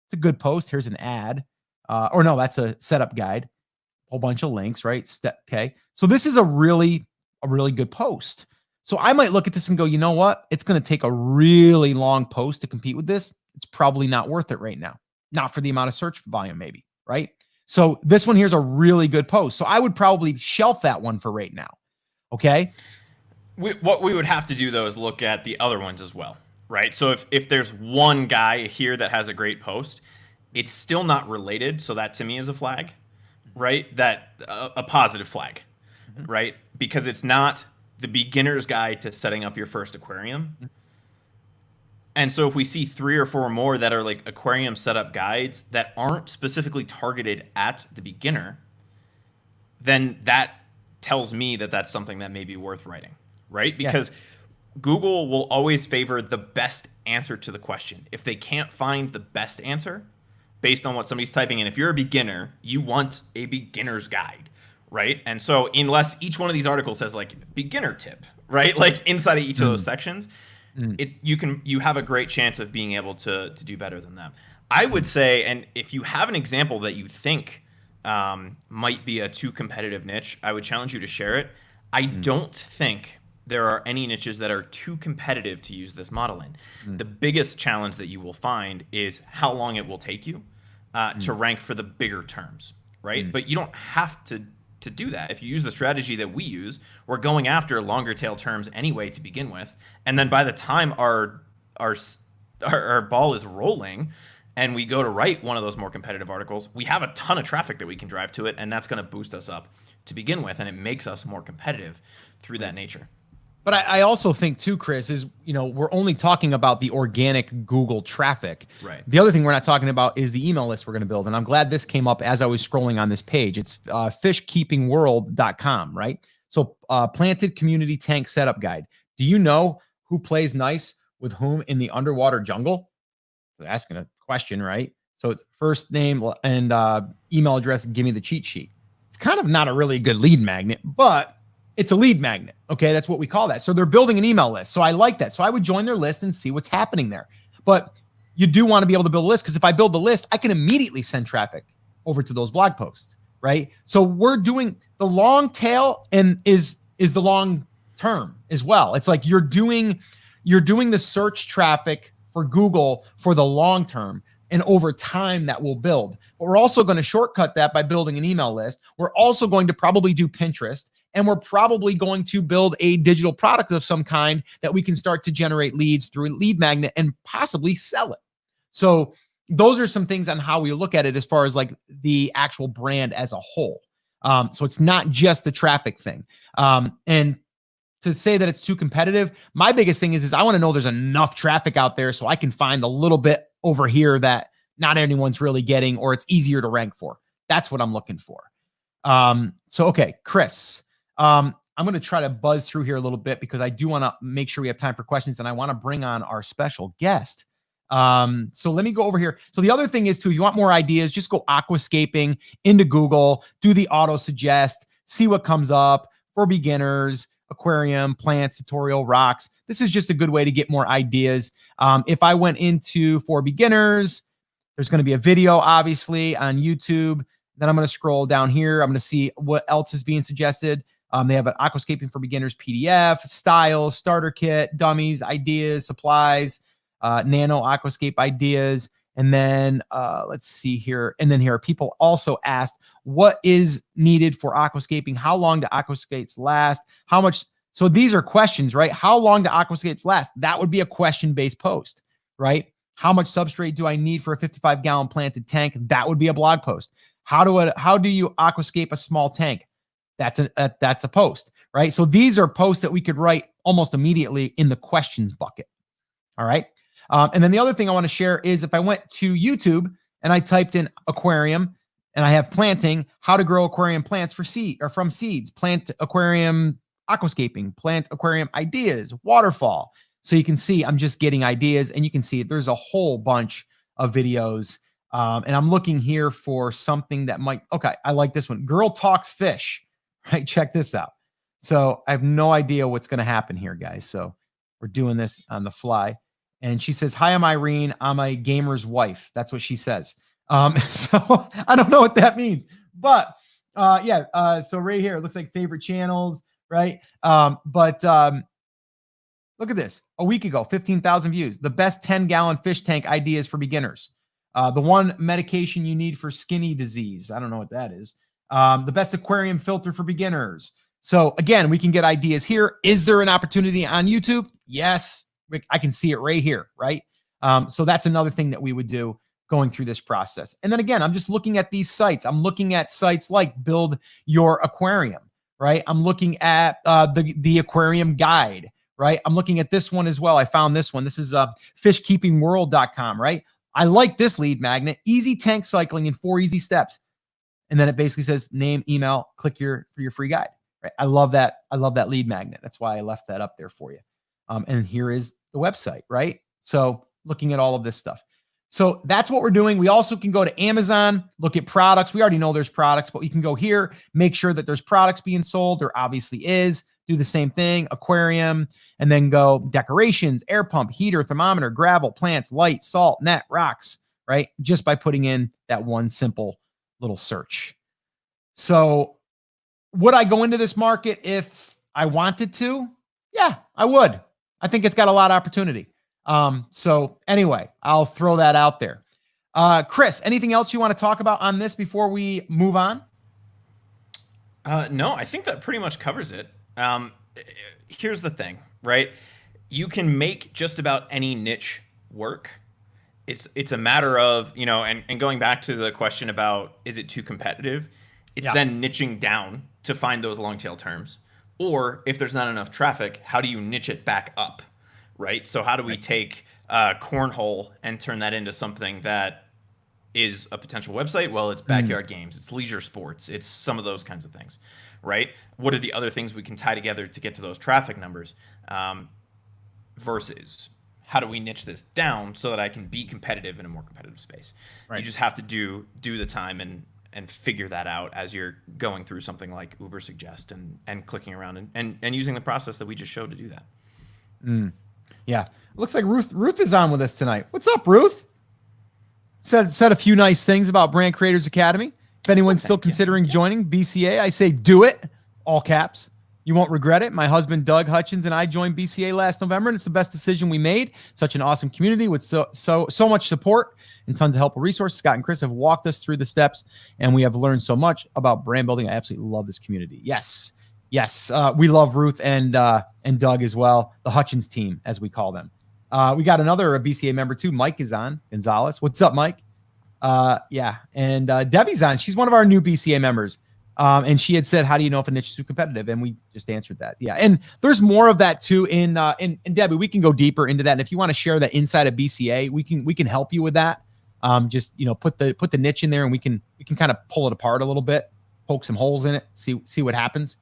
it's a good post. Here's an ad. Or no, that's a setup guide. Whole bunch of links, right? Okay. So this is a really good post. So I might look at this and go, you know what? It's going to take a really long post to compete with this. It's probably not worth it right now. Not for the amount of search volume, maybe, right? So this one here's a really good post. So I would probably shelf that one for right now. Okay. What we would have to do though is look at the other ones as well, right? So if there's one guy here that has a great post, it's still not related. So that to me is a flag, right? That a positive flag, right? Because it's not the beginner's guide to setting up your first aquarium. And so if we see 3 or 4 more that are like aquarium setup guides that aren't specifically targeted at the beginner, then that tells me that that's something that may be worth writing. Right? Because Google will always favor the best answer to the question. If they can't find the best answer based on what somebody's typing in, if you're a beginner, you want a beginner's guide, right? And so unless each one of these articles says like beginner tip, right? Like inside of each of those sections, you have a great chance of being able to do better than them. I would say, and if you have an example that you think might be a too competitive niche, I would challenge you to share it. I don't think there are any niches that are too competitive to use this model in. The biggest challenge that you will find is how long it will take you to rank for the bigger terms, right? But you don't have to do that. If you use the strategy that we use, we're going after longer tail terms anyway to begin with. And then by the time our ball is rolling and we go to write one of those more competitive articles, we have a ton of traffic that we can drive to it, and that's going to boost us up to begin with, and it makes us more competitive through that nature. But I also think too, Chris, is, we're only talking about the organic Google traffic. Right. The other thing we're not talking about is the email list we're going to build. And I'm glad this came up as I was scrolling on this page. It's fishkeepingworld.com, right? So planted community tank setup guide. Do you know who plays nice with whom in the underwater jungle? They're asking a question, right? So it's first name and email address, give me the cheat sheet. It's kind of not a really good lead magnet, but it's a lead magnet. Okay. That's what we call that. So they're building an email list. So I like that. So I would join their list and see what's happening there. But you do want to be able to build a list, because if I build the list, I can immediately send traffic over to those blog posts, right? So we're doing the long tail, and is the long term as well. It's like you're doing the search traffic for Google for the long term, and over time that will build. But we're also going to shortcut that by building an email list. We're also going to probably do Pinterest, and we're probably going to build a digital product of some kind that we can start to generate leads through a lead magnet and possibly sell it. So those are some things on how we look at it as far as like the actual brand as a whole. So it's not just the traffic thing. And to say that it's too competitive, my biggest thing is I want to know there's enough traffic out there so I can find a little bit over here that not anyone's really getting, or it's easier to rank for. That's what I'm looking for. So, okay, Chris, I'm going to try to buzz through here a little bit because I do want to make sure we have time for questions, and I want to bring on our special guest. So let me go over here. So the other thing is too, if you want more ideas, just go aquascaping into Google, do the auto suggest, see what comes up for beginners, aquarium, plants, tutorial, rocks. This is just a good way to get more ideas. If I went into for beginners, there's going to be a video obviously on YouTube. Then I'm going to scroll down here. I'm going to see what else is being suggested. They have an aquascaping for beginners PDF, styles, starter kit, dummies, ideas, supplies, nano aquascape ideas. And then let's see here. And then here, people also asked, what is needed for aquascaping? How long do aquascapes last? How much? So these are questions, right? How long do aquascapes last? That would be a question-based post, right? How much substrate do I need for a 55-gallon planted tank? That would be a blog post. How do you aquascape a small tank? That's a post, right? So these are posts that we could write almost immediately in the questions bucket. All right. And then the other thing I want to share is if I went to YouTube and I typed in aquarium and I have planting, how to grow aquarium plants for seed or from seeds, plant aquarium aquascaping, plant aquarium ideas, waterfall. So you can see I'm just getting ideas, and you can see there's a whole bunch of videos. And I'm looking here for something that might, okay, I like this one. Girl talks fish, right? Check this out. So I have no idea what's going to happen here, guys. So we're doing this on the fly. And she says, hi, I'm Irene. I'm a gamer's wife. That's what she says. So I don't know what that means, but yeah. So right here, it looks like favorite channels, right? Look at this. A week ago, 15,000 views. The best 10-gallon fish tank ideas for beginners. The one medication you need for skinny disease. I don't know what that is. The best aquarium filter for beginners. So again, we can get ideas here. Is there an opportunity on YouTube? Yes. I can see it right here, right? So that's another thing that we would do going through this process. And then again, I'm just looking at these sites. I'm looking at sites like Build Your Aquarium, right? I'm looking at the aquarium guide, right? I'm looking at this one as well. I found this one. This is fishkeepingworld.com, right? I like this lead magnet. Easy tank cycling in 4 easy steps. And then it basically says name, email, click for your free guide, right? I love that. I love that lead magnet. That's why I left that up there for you. And here is the website, right? So looking at all of this stuff. So that's what we're doing. We also can go to Amazon, look at products. We already know there's products, but we can go here, make sure that there's products being sold. There obviously is. Do the same thing, aquarium, and then go decorations, air pump, heater, thermometer, gravel, plants, light, salt, net, rocks, right? Just by putting in that one simple little search. So would I go into this market if I wanted to? Yeah, I would. I think it's got a lot of opportunity. So anyway, I'll throw that out there. Chris, anything else you want to talk about on this before we move on? No, I think that pretty much covers it. Here's the thing, right? You can make just about any niche work. It's a matter of, and going back to the question about, is it too competitive? It's then niching down to find those long tail terms. Or if there's not enough traffic, how do you niche it back up, right? So how do we take cornhole and turn that into something that is a potential website? Well, it's backyard games, it's leisure sports, it's some of those kinds of things, right? What are the other things we can tie together to get to those traffic numbers? Versus how do we niche this down so that I can be competitive in a more competitive space? Right. You just have to do the time and figure that out as you're going through something like Uber Suggest and clicking around and using the process that we just showed to do that. Yeah. Looks like Ruth is on with us tonight. What's up, Ruth? Said a few nice things about Brand Creators Academy. If anyone's still considering joining BCA, I say do it, all caps. You won't regret it. My husband, Doug Hutchins, and I joined BCA last November, and it's the best decision we made. Such an awesome community with so much support and tons of helpful resources. Scott and Chris have walked us through the steps, and we have learned so much about brand building. I absolutely love this community. Yes. We love Ruth and Doug as well, the Hutchins team, as we call them. We got another BCA member too. Mike is on, Gonzalez. What's up, Mike? And Debbie's on. She's one of our new BCA members. And she had said, how do you know if a niche is too competitive? And we just answered that. Yeah. And there's more of that too in Debbie, we can go deeper into that. And if you want to share that inside of BCA, we can help you with that. Just, put the niche in there and we can kind of pull it apart a little bit, poke some holes in it, see what happens.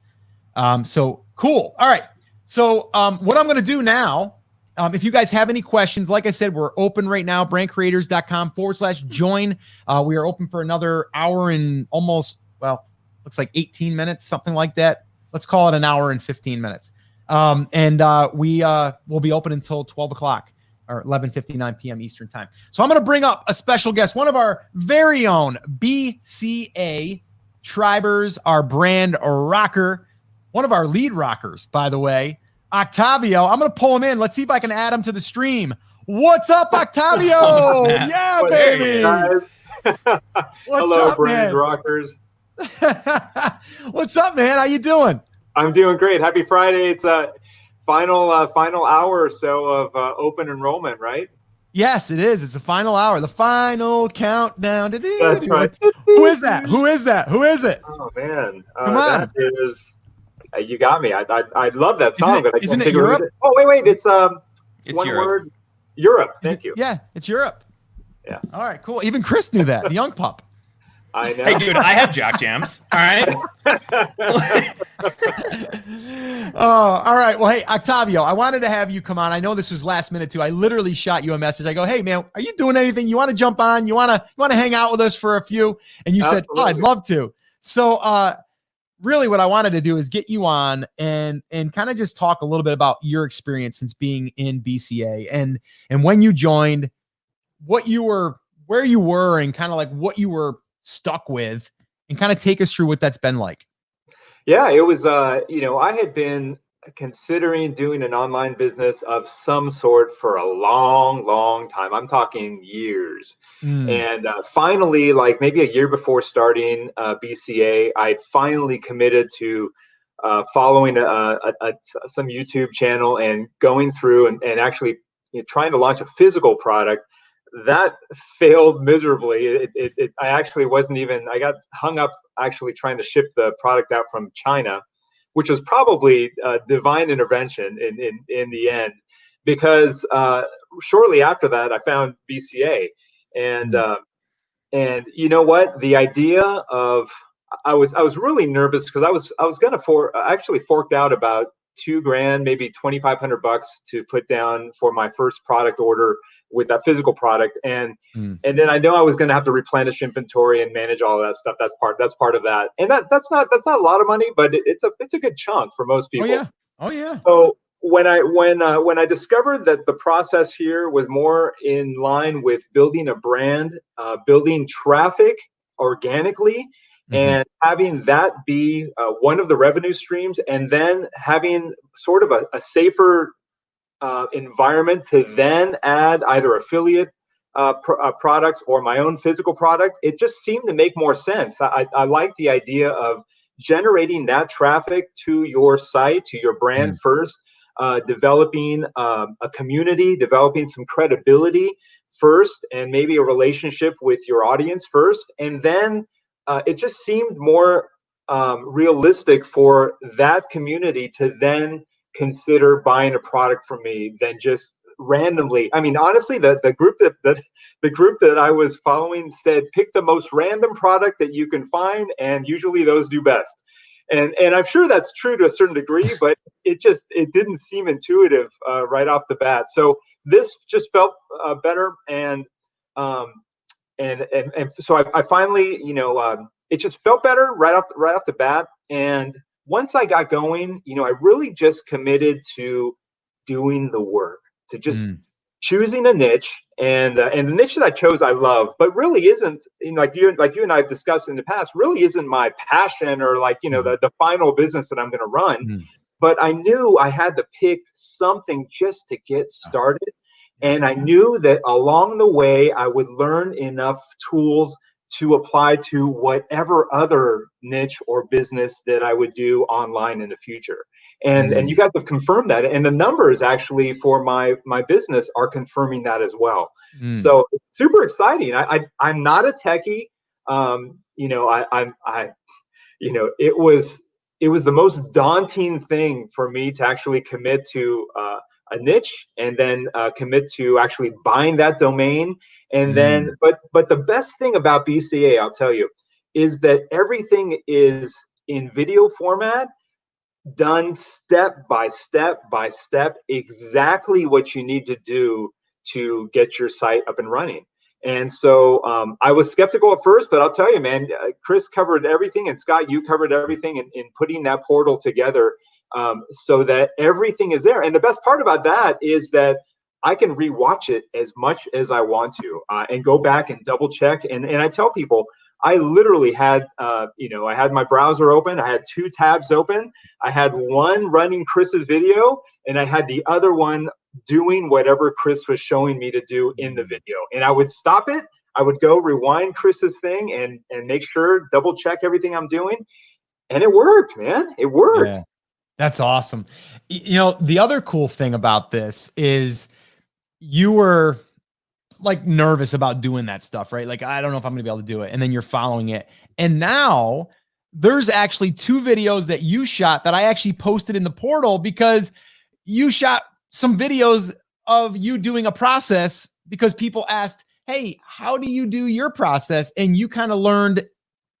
So cool. All right. So, what I'm going to do now, if you guys have any questions, like I said, we're open right now, brandcreators.com/join. We are open for another hour and almost, looks like 18 minutes, something like that. Let's call it an hour and 15 minutes. We will be open until 12 o'clock or 11:59 p.m. Eastern time. So I'm going to bring up a special guest, one of our very own BCA Tribers, our brand rocker, one of our lead rockers, by the way, Octavio. I'm going to pull him in. Let's see if I can add him to the stream. What's up, Octavio? Oh, yeah, baby. What's Hello, up, brand man? rockers. What's up, man? How you doing? I'm doing great. Happy Friday. It's a final hour or so of open enrollment, right? Yes, it is. It's the final hour, the final countdown. That's right. Who is that? Who is that? Who is it? Oh man, Come on. That is. You got me. I love that song, but I can't figure Europe? it. Oh wait, it's one Europe. word. Europe. Thank you. Yeah, it's Europe. Yeah. All right, cool. Even Chris knew that. The young pup. I know. Hey, dude, I have Jock Jams. All right. All right. Well, hey, Octavio, I wanted to have you come on. I know this was last minute too. I literally shot you a message. I go, hey man, are you doing anything? You want to jump on? You want to hang out with us for a few? And you said, oh, I'd love to. So, really what I wanted to do is get you on and kind of just talk a little bit about your experience since being in BCA and when you joined, where you were and kind of like what you were stuck with and kind of take us through what that's been like. Yeah, it was, I had been considering doing an online business of some sort for a long, long time. I'm talking years. And finally, like maybe a year before starting BCA, I'd finally committed to following some YouTube channel and going through and actually trying to launch a physical product. That failed miserably. I actually wasn't even, I got hung up actually trying to ship the product out from China, which was probably divine intervention in the end, because shortly after that, I found BCA. And you know what? The idea of, I was really nervous because I was going to actually forked out about $2,000, maybe $2,500 to put down for my first product order with that physical product, and then I know I was going to have to replenish inventory and manage all that stuff. That's part of that, and that's not a lot of money, but it's a good chunk for most people. Oh yeah. So when I discovered that the process here was more in line with building a brand, building traffic organically, and having that be one of the revenue streams, and then having sort of a safer environment to then add either affiliate products or my own physical product, it just seemed to make more sense. I like the idea of generating that traffic to your site, to your brand first, developing a community, developing some credibility first, and maybe a relationship with your audience first, and then it just seemed more realistic for that community to then consider buying a product from me than just randomly. I mean, honestly, the group that I was following said pick the most random product that you can find, and usually those do best. And I'm sure that's true to a certain degree, but it didn't seem intuitive right off the bat. So this just felt better, and so I finally, it just felt better right off the bat. And once I got going, I really just committed to doing the work, to just choosing a niche, and the niche that I chose, I love, but really isn't, like you and I have discussed in the past, really isn't my passion, or like, the final business that I'm going to run. But I knew I had to pick something just to get started. And I knew that along the way, I would learn enough tools to apply to whatever other niche or business that I would do online in the future. And you guys have confirmed that. And the numbers actually for my business are confirming that as well. So it's super exciting. I'm not a techie. It was the most daunting thing for me to actually commit to a niche, and then commit to actually buying that domain. And then, but the best thing about BCA, I'll tell you, is that everything is in video format, done step by step by step, exactly what you need to do to get your site up and running. And so I was skeptical at first, but I'll tell you, man, Chris covered everything, and Scott, you covered everything in putting that portal together, so that everything is there. And the best part about that is that I can rewatch it as much as I want to, and go back and double check. And I tell people, I literally had, I had my browser open. I had 2 tabs open. I had one running Chris's video, and I had the other one doing whatever Chris was showing me to do in the video. And I would stop it. I would go rewind Chris's thing and make sure, double check everything I'm doing. And it worked, man. It worked. Yeah, that's awesome. The other cool thing about this is you were like nervous about doing that stuff, right? Like, I don't know if I'm gonna be able to do it. And then you're following it. And now there's actually 2 videos that you shot that I actually posted in the portal, because you shot some videos of you doing a process, because people asked, hey, how do you do your process? And you kind of learned,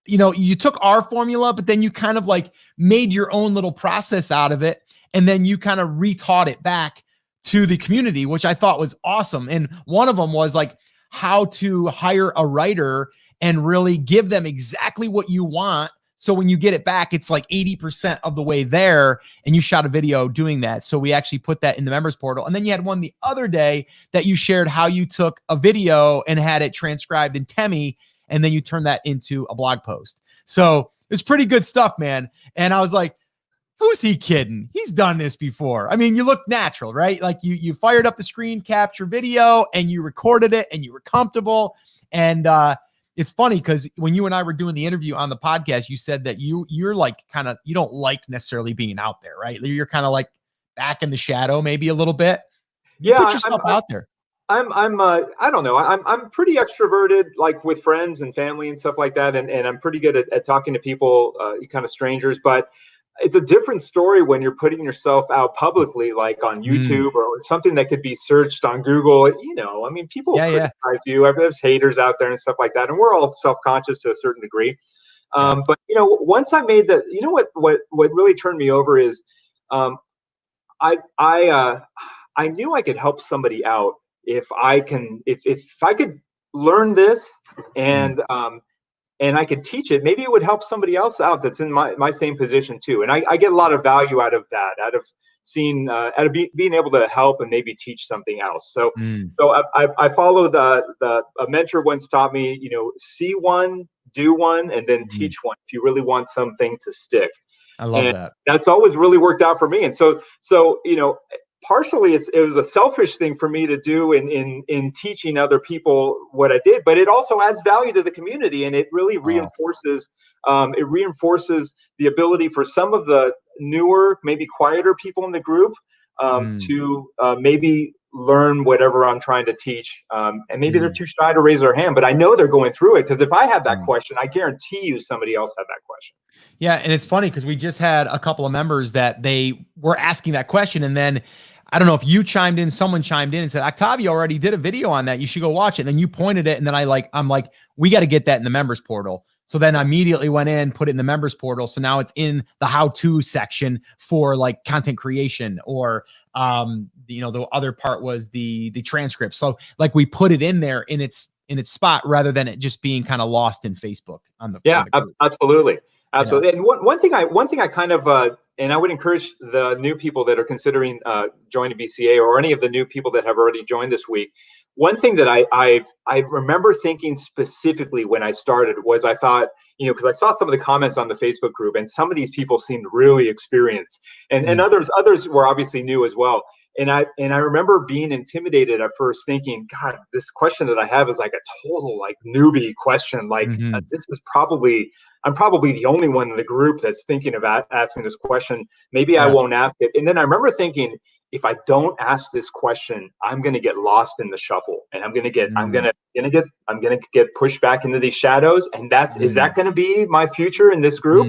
you took our formula, but then you kind of like made your own little process out of it. And then you kind of retaught it back to the community, which I thought was awesome. And one of them was like how to hire a writer and really give them exactly what you want. So when you get it back, it's like 80% of the way there, and you shot a video doing that. So we actually put that in the members portal. And then you had one the other day that you shared how you took a video and had it transcribed in Temi, and then you turned that into a blog post. So it's pretty good stuff, man. And I was like, who's he kidding? He's done this before. I mean, you look natural, right? Like you fired up the screen capture video and you recorded it and you were comfortable. And it's funny because when you and I were doing the interview on the podcast, you said that you're like you don't like necessarily being out there, right? You're kind of like back in the shadow, maybe a little bit. You put yourself out there. I don't know. I'm pretty extroverted, like with friends and family and stuff like that. And I'm pretty good at talking to people, kind of strangers, but it's a different story when you're putting yourself out publicly, like on YouTube or something that could be searched on Google. I mean, people criticize you. There's haters out there and stuff like that. And we're all self-conscious to a certain degree. But, once I made that, what really turned me over is I knew I could help somebody out if I could learn this and I could teach it. Maybe it would help somebody else out that's in my same position too. And I get a lot of value out of that, out of seeing, being able to help and maybe teach something else. So I followed a mentor once taught me, see one, do one, and then teach one if you really want something to stick. I love that. That's always really worked out for me. And so partially it was a selfish thing for me to do in teaching other people what I did, but it also adds value to the community, and it really reinforces the ability for some of the newer, maybe quieter people in the group to maybe learn whatever I'm trying to teach. And maybe they're too shy to raise their hand, but I know they're going through it, because if I have that question, I guarantee you somebody else had that question. Yeah. And it's funny because we just had a couple of members that they were asking that question. And then I don't know if you chimed in, someone chimed in and said, Octavio already did a video on that. You should go watch it. And then you pointed it. And then I'm like, we got to get that in the members portal. So then I immediately went in, put it in the members portal. So now it's in the how-to section for like content creation, or, the other part was the transcript. So like we put it in there in its in its spot rather than it just being kind of lost in Facebook on the. Yeah, absolutely. Absolutely. Yeah. And one thing I kind of, and I would encourage the new people that are considering joining BCA, or any of the new people that have already joined this week. One thing that I remember thinking specifically when I started was, I thought, because I saw some of the comments on the Facebook group, and some of these people seemed really experienced, and others were obviously new as well. And I remember being intimidated at first, thinking, God, this question that I have is like a total like newbie question. Like this is I'm probably the only one in the group that's thinking about asking this question. Maybe I won't ask it. And then I remember thinking, if I don't ask this question, I'm going to get lost in the shuffle, and I'm going to get pushed back into these shadows. And is that going to be my future in this group?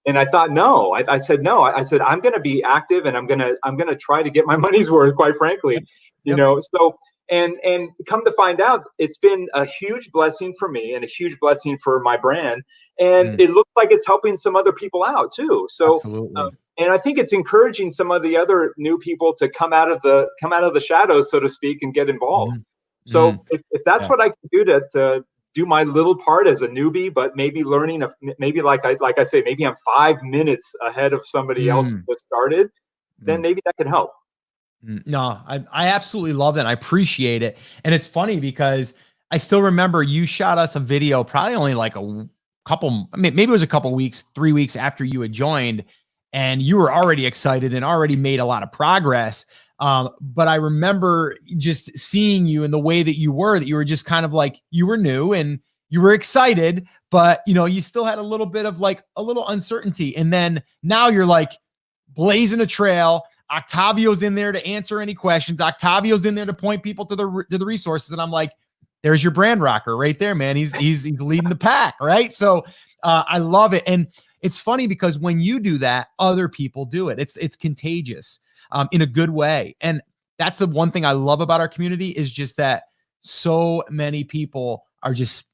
And I thought, no. I said no. I said, I'm going to be active, and I'm going to try to get my money's worth, quite frankly. So and come to find out, it's been a huge blessing for me and a huge blessing for my brand, and it looks like it's helping some other people out too. So absolutely. And I think it's encouraging some of the other new people to come out of the shadows, so to speak, and get involved. So if that's what I can do to do my little part as a newbie, but maybe learning, maybe like I say, maybe I'm 5 minutes ahead of somebody else that started, then maybe that can help. No, I absolutely love that. I appreciate it. And it's funny because I still remember you shot us a video probably only like a couple, maybe it was a couple weeks, 3 weeks after you had joined, and you were already excited and already made a lot of progress. But I remember just seeing you in the way that you were just kind of like, you were new and you were excited, but you still had a little bit of like a little uncertainty. And then now you're like blazing a trail. Octavio's in there to answer any questions. Octavio's in there to point people to the resources. And I'm like, there's your brand rocker right there, man. He's leading the pack, right? So I love it. And it's funny because when you do that, other people do it. It's contagious in a good way. And that's the one thing I love about our community, is just that so many people are just,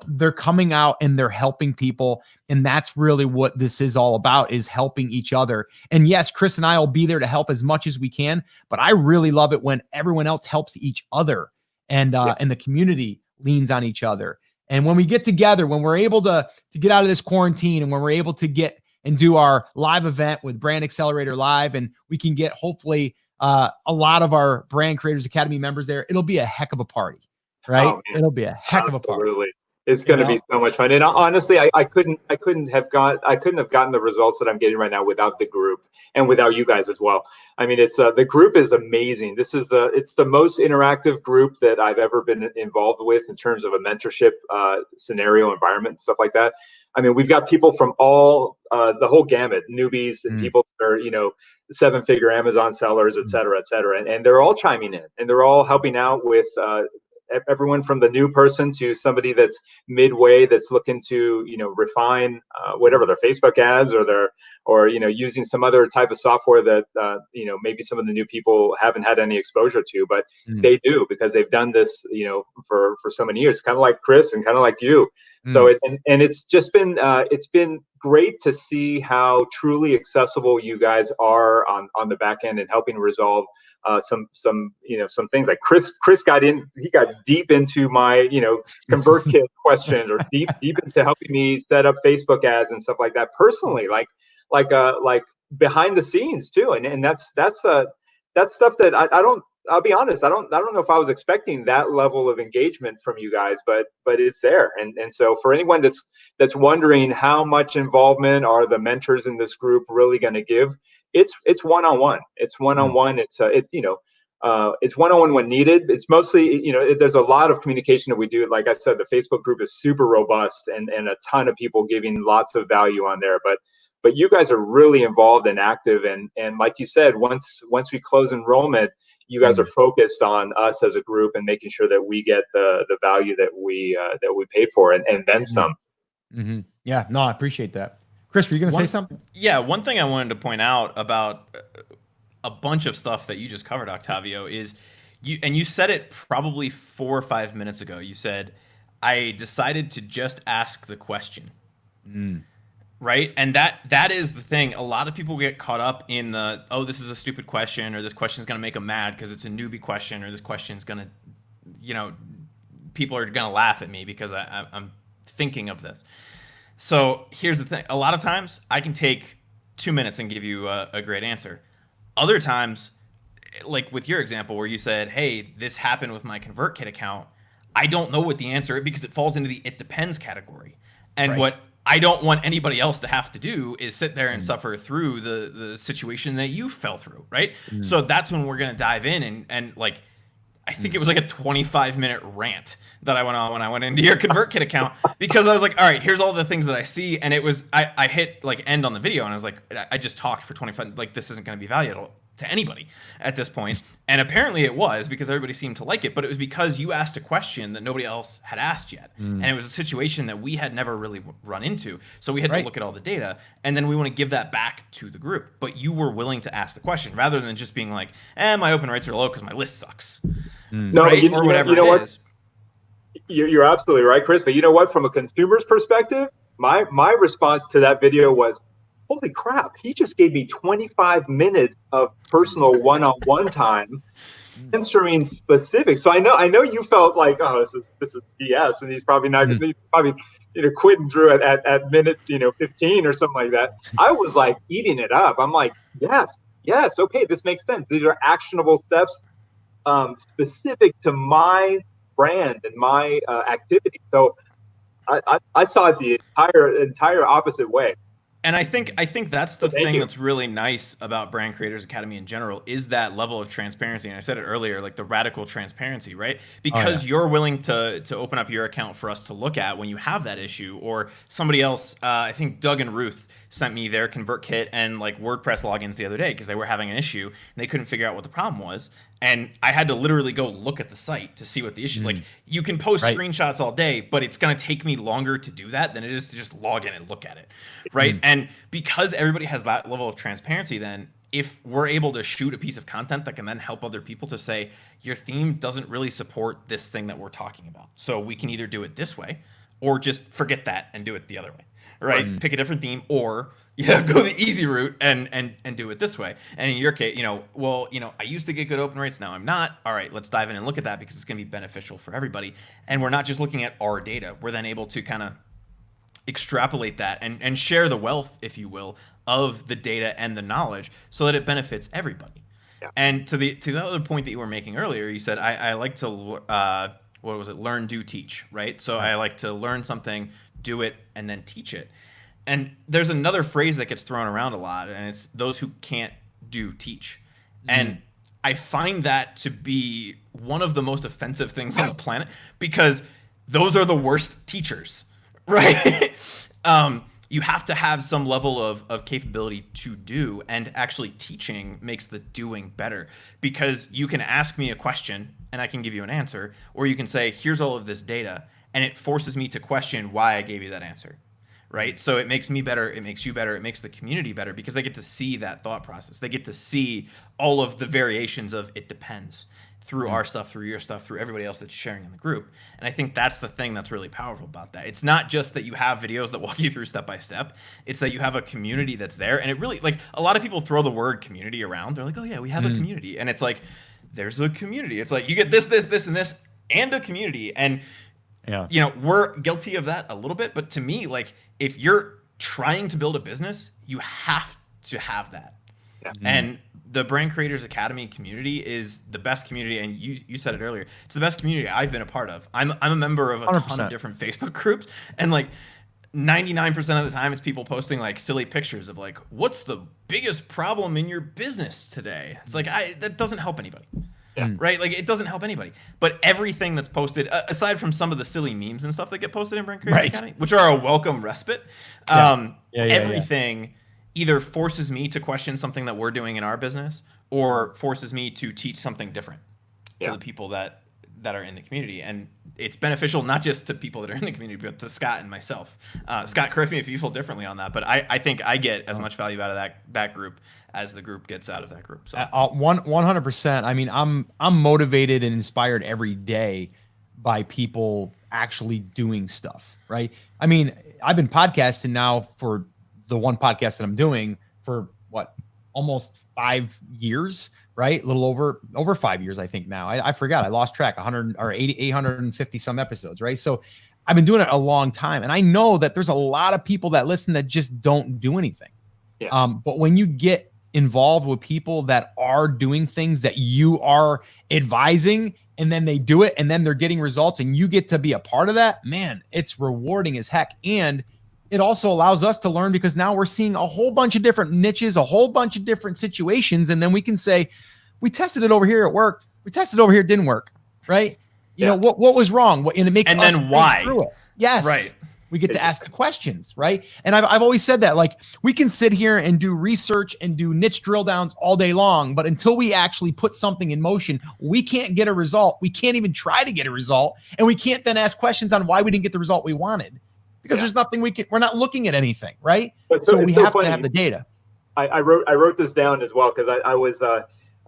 they're coming out and they're helping people. And that's really what this is all about, is helping each other. And yes, Chris and I will be there to help as much as we can, but I really love it when everyone else helps each other, and the community leans on each other. And when we get together, when we're able to get out of this quarantine, and when we're able to get and do our live event with Brand Accelerator Live, and we can get hopefully a lot of our Brand Creators Academy members there, it'll be a heck of a party, right? Oh, it'll be a heck of a party. It's going to be so much fun. And honestly, I couldn't have gotten the results that I'm getting right now without the group, and without you guys as well. I mean, it's the group is amazing. It's the most interactive group that I've ever been involved with in terms of a mentorship scenario, environment, and stuff like that. I mean, we've got people from all the whole gamut, newbies and people that are 7-figure Amazon sellers, et cetera, and they're all chiming in, and they're all helping out with everyone from the new person to somebody that's midway, that's looking to refine whatever their Facebook ads, or using some other type of software that maybe some of the new people haven't had any exposure to, but they do, because they've done this for so many years, kind of like Chris and kind of like you. So it's just been great to see how truly accessible you guys are on the back end, and helping resolve some things. Like Chris got deep into my ConvertKit questions, or deep into helping me set up Facebook ads and stuff like that personally, like behind the scenes too. And that's stuff that I'll be honest, I don't know if I was expecting that level of engagement from you guys, but it's there. And so for anyone that's wondering how much involvement are the mentors in this group really going to give, it's one-on-one. It's one-on-one. It's one-on-one when needed. It's mostly, there's a lot of communication that we do. Like I said, the Facebook group is super robust, and a ton of people giving lots of value on there. But you guys are really involved and active. And like you said, once we close enrollment, you guys are focused on us as a group, and making sure that we get the value that we paid for, and then some. Yeah, no, I appreciate that. Chris, were you going to say something? Yeah, one thing I wanted to point out about a bunch of stuff that you just covered, Octavio, is you said it probably 4 or 5 minutes ago. You said, I decided to just ask the question. Right? And that is the thing. A lot of people get caught up in the, oh, this is a stupid question, or this question is going to make them mad because it's a newbie question, or this question is going to, people are going to laugh at me because I'm thinking of this. So here's the thing. A lot of times I can take 2 minutes and give you a great answer. Other times, like with your example where you said, hey, this happened with my ConvertKit account, I don't know what the answer is because it falls into the it depends category. And Right. what I don't want anybody else to have to do is sit there and suffer through the situation that you fell through, right? So that's when we're going to dive in and like, I think it was like a 25-minute rant that I went on when I went into your ConvertKit account because I was like, all right, here's all the things that I see. And it was, I hit like end on the video and I was like, I just talked for 25, like this isn't going to be valuable to anybody at this point. And apparently it was because everybody seemed to like it, but it was because you asked a question that nobody else had asked yet. And it was a situation that we had never really run into. So we had to look at all the data and then we want to give that back to the group. But you were willing to ask the question rather than just being like, my open rates are low because my list sucks. No, right? you Or whatever know it what? is. You're absolutely right, Chris. But you know what? From a consumer's perspective, my response to that video was, holy crap, he just gave me 25 minutes of personal one-on-one time answering specifics. So I know you felt like, oh, this is BS, and he's probably not he's probably quitting through it at minute 15 or something like that. I was like eating it up. I'm like, yes, okay, this makes sense. These are actionable steps specific to my brand and my activity. So I saw it the entire opposite way. And I think that's the Thank thing you. that's really nice about Brand Creators Academy in general is that level of transparency. And I said it earlier, like the radical transparency, right? Because you're willing to open up your account for us to look at when you have that issue, or somebody else. I think Doug and Ruth sent me their ConvertKit and like WordPress logins the other day because they were having an issue and they couldn't figure out what the problem was. And I had to literally go look at the site to see what the issue. Like you can post screenshots all day, but it's going to take me longer to do that than it is to just log in and look at it, right? And because everybody has that level of transparency, then if we're able to shoot a piece of content that can then help other people to say your theme doesn't really support this thing that we're talking about, so we can either do it this way or just forget that and do it the other way, right? Pick a different theme, or go the easy route and do it this way. And in your case, I used to get good open rates, now I'm not. All right, let's dive in and look at that because it's going to be beneficial for everybody. And we're not just looking at our data. We're then able to kind of extrapolate that and share the wealth, if you will, of the data and the knowledge so that it benefits everybody. Yeah. And to the other point that you were making earlier, you said, I like to, what was it? Learn, do, teach, right? So I like to learn something, do it, and then teach it. And there's another phrase that gets thrown around a lot, and it's those who can't do teach. And I find that to be one of the most offensive things on the planet because those are the worst teachers, right? You have to have some level of capability to do, and actually teaching makes the doing better because you can ask me a question and I can give you an answer, or you can say, here's all of this data, and it forces me to question why I gave you that answer. Right. So it makes me better. It makes you better. It makes the community better because they get to see that thought process. They get to see all of the variations of it depends through our stuff, through your stuff, through everybody else that's sharing in the group. And I think that's the thing that's really powerful about that. It's not just that you have videos that walk you through step by step. It's that you have a community that's there. And it really, like, a lot of people throw the word community around. They're like, oh yeah, we have a community. And it's like, there's a community. It's like you get this, and this, and a community. And we're guilty of that a little bit, but to me, like, if you're trying to build a business, you have to have that. Yeah. And the Brand Creators Academy community is the best community, and you said it earlier, it's the best community I've been a part of. I'm a member of a 100%. Ton of different Facebook groups, and like 99% of the time it's people posting like silly pictures of like, what's the biggest problem in your business today? It's like, that doesn't help anybody. Yeah. Right? Like, it doesn't help anybody. But everything that's posted, aside from some of the silly memes and stuff that get posted in Brand Creators Academy, which are a welcome respite, everything either forces me to question something that we're doing in our business or forces me to teach something different to the people that are in the community. And it's beneficial not just to people that are in the community, but to Scott and myself. Scott, correct me if you feel differently on that, but I think I get as much value out of that group as the group gets out of that group. So 100%. I mean, I'm motivated and inspired every day by people actually doing stuff, right? I mean, I've been podcasting now for the one podcast that I'm doing for almost 5 years, right? A little over 5 years, I think now. I forgot. I lost track. 100 or 850 some episodes, right? So I've been doing it a long time, and I know that there's a lot of people that listen that just don't do anything. Yeah. But when you get involved with people that are doing things that you are advising, and then they do it, and then they're getting results, and you get to be a part of that, man, it's rewarding as heck. And it also allows us to learn, because now we're seeing a whole bunch of different niches, a whole bunch of different situations. And then we can say, we tested it over here, it worked. We tested it over here, it didn't work. Right. You know, what was wrong? And it makes and us then why? through it. Yes. Right. We get to ask the questions, right? And I've always said that, like, we can sit here and do research and do niche drill downs all day long, but until we actually put something in motion, we can't get a result. We can't even try to get a result. And we can't then ask questions on why we didn't get the result we wanted, because there's nothing we're not looking at anything, right? So we have to have the data. I wrote this down as well, because I was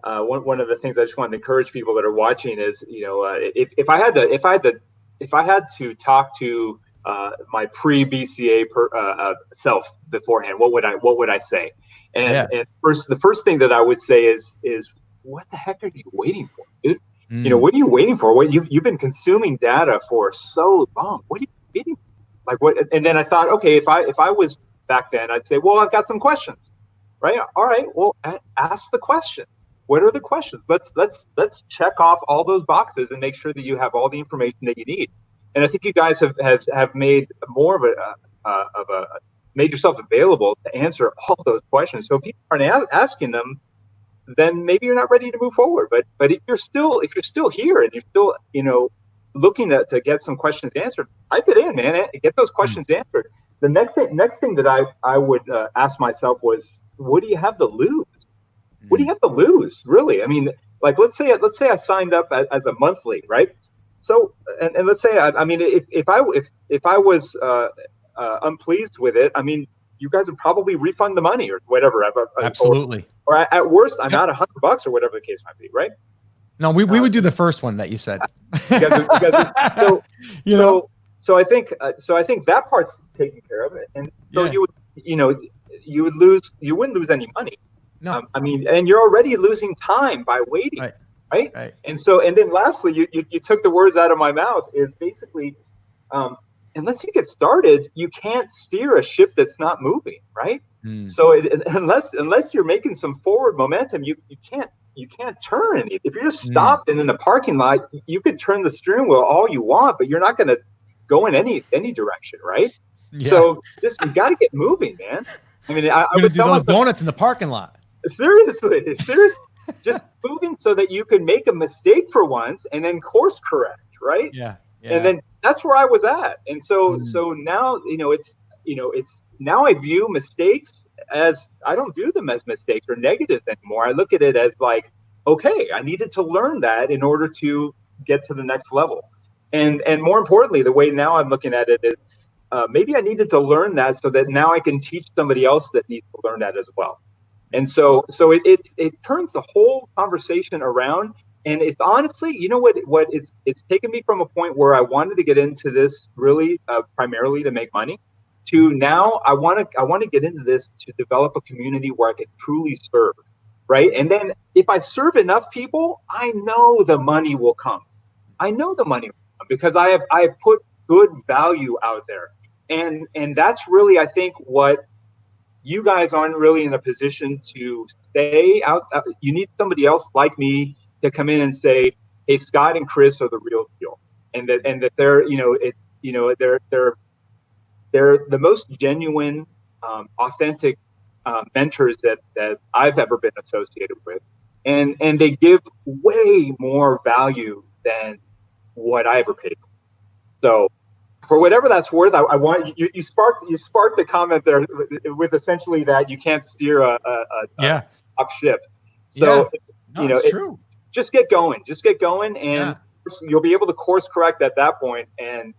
one of the things I just wanted to encourage people that are watching is, you know, if I had to talk to my pre-BCA self beforehand, what would I say? And the first thing that I would say is what the heck are you waiting for, dude? You know, what are you waiting for? What you've been consuming data for so long. What are you waiting for? Like what? And then I thought, okay, if I was back then, I'd say, well, I've got some questions, right? All right, well, ask the question. What are the questions? Let's check off all those boxes and make sure that you have all the information that you need. And I think you guys have made more of a made yourself available to answer all those questions. So if people aren't asking them, then maybe you're not ready to move forward. But if you're still here and you're still, you know, looking to get some questions answered, type it in, man. Get those questions answered. The next thing that I would ask myself was, what do you have to lose? What do you have to lose, really? I mean, like, let's say I signed up as a monthly, right? So, and let's say, I mean, if I was unpleased with it, I mean, you guys would probably refund the money or whatever. Absolutely. Or at worst, I'm out $100 or whatever the case might be, right? No, we would do the first one that you said. So I think that part's taken care of, and so you wouldn't lose any money. No, I mean, and you're already losing time by waiting, right? And then lastly, you took the words out of my mouth. Is basically, unless you get started, you can't steer a ship that's not moving, right? So unless you're making some forward momentum, you can't turn any. If you're just stopped and in the parking lot, you could turn the steering wheel all you want, but you're not going to go in any direction, right? Yeah. So you got to get moving, man. I mean, I would do those donuts in the parking lot. Seriously, just moving so that you can make a mistake for once and then course correct, right? Yeah. And then that's where I was at, and so now it's now I view mistakes as, I don't view them as mistakes or negative anymore. I look at it as like, okay, I needed to learn that in order to get to the next level, and more importantly, the way now I'm looking at it is maybe I needed to learn that so that now I can teach somebody else that needs to learn that as well. And so it turns the whole conversation around. And it's honestly, you know what it's taken me from a point where I wanted to get into this really primarily to make money, to now I want to get into this to develop a community where I can truly serve, right? And then if I serve enough people, I know the money will come. I know the money will come because I have put good value out there. And that's really, I think, what you guys aren't really in a position to stay out. You need somebody else like me to come in and say, "Hey, Scott and Chris are the real deal," and that they're they're the most genuine, authentic mentors that I've ever been associated with, and they give way more value than what I ever paid for. So, for whatever that's worth, I want you sparked the comment there with essentially that you can't steer a up ship. So it's true. Just get going, and you'll be able to course correct at that point, and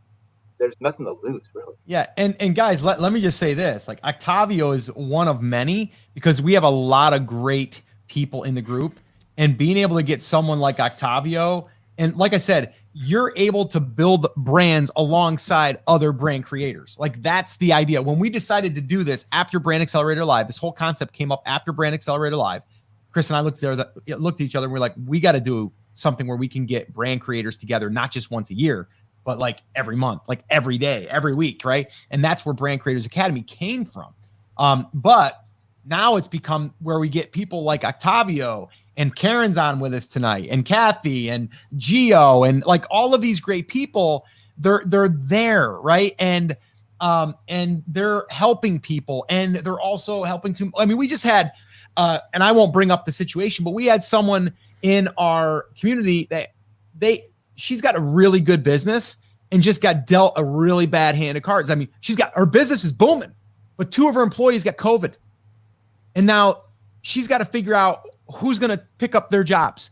there's nothing to lose, really. Yeah, and guys, let me just say this: like, Octavio is one of many, because we have a lot of great people in the group, and being able to get someone like Octavio, and like I said, you're able to build brands alongside other brand creators. Like that's the idea. When we decided to do this after Brand Accelerator Live, this whole concept came up after Brand Accelerator Live. Chris and I looked at each other and we're like, we got to do something where we can get brand creators together, not just once a year, but like every month, like every day, every week, right? And that's where Brand Creators Academy came from. But now it's become where we get people like Octavio and Karen's on with us tonight, and Kathy and Gio, and like all of these great people. They're there, right? And they're helping people, and they're also helping to. I mean, we just had, and I won't bring up the situation, but we had someone in our community that she's got a really good business and just got dealt a really bad hand of cards. I mean, her business is booming, but 2 of her employees got COVID, and now she's got to figure out who's going to pick up their jobs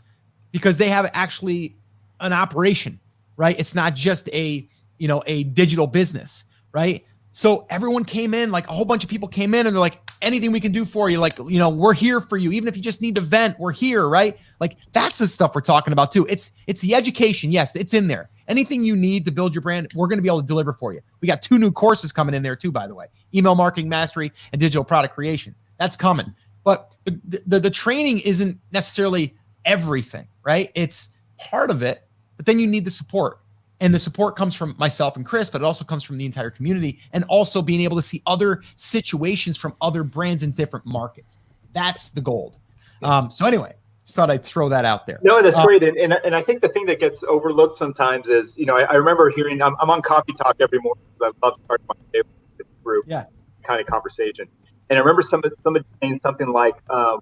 because they have actually an operation, right? It's not just a digital business, right? So everyone came in, like a whole bunch of people came in and they're like, anything we can do for you. Like, we're here for you. Even if you just need to vent, we're here, right? Like that's the stuff we're talking about too. It's the education. Yes, it's in there. Anything you need to build your brand, we're going to be able to deliver for you. We got 2 new courses coming in there too, by the way, email marketing mastery and digital product creation. That's coming. But the training isn't necessarily everything, right? It's part of it, but then you need the support. And the support comes from myself and Chris, but it also comes from the entire community, and also being able to see other situations from other brands in different markets. That's the gold. So anyway, just thought I'd throw that out there. No, that's great. And I think the thing that gets overlooked sometimes is, I remember hearing, I'm on Coffee Talk every morning. I love starting my day with a group kind of conversation. And I remember somebody saying something like,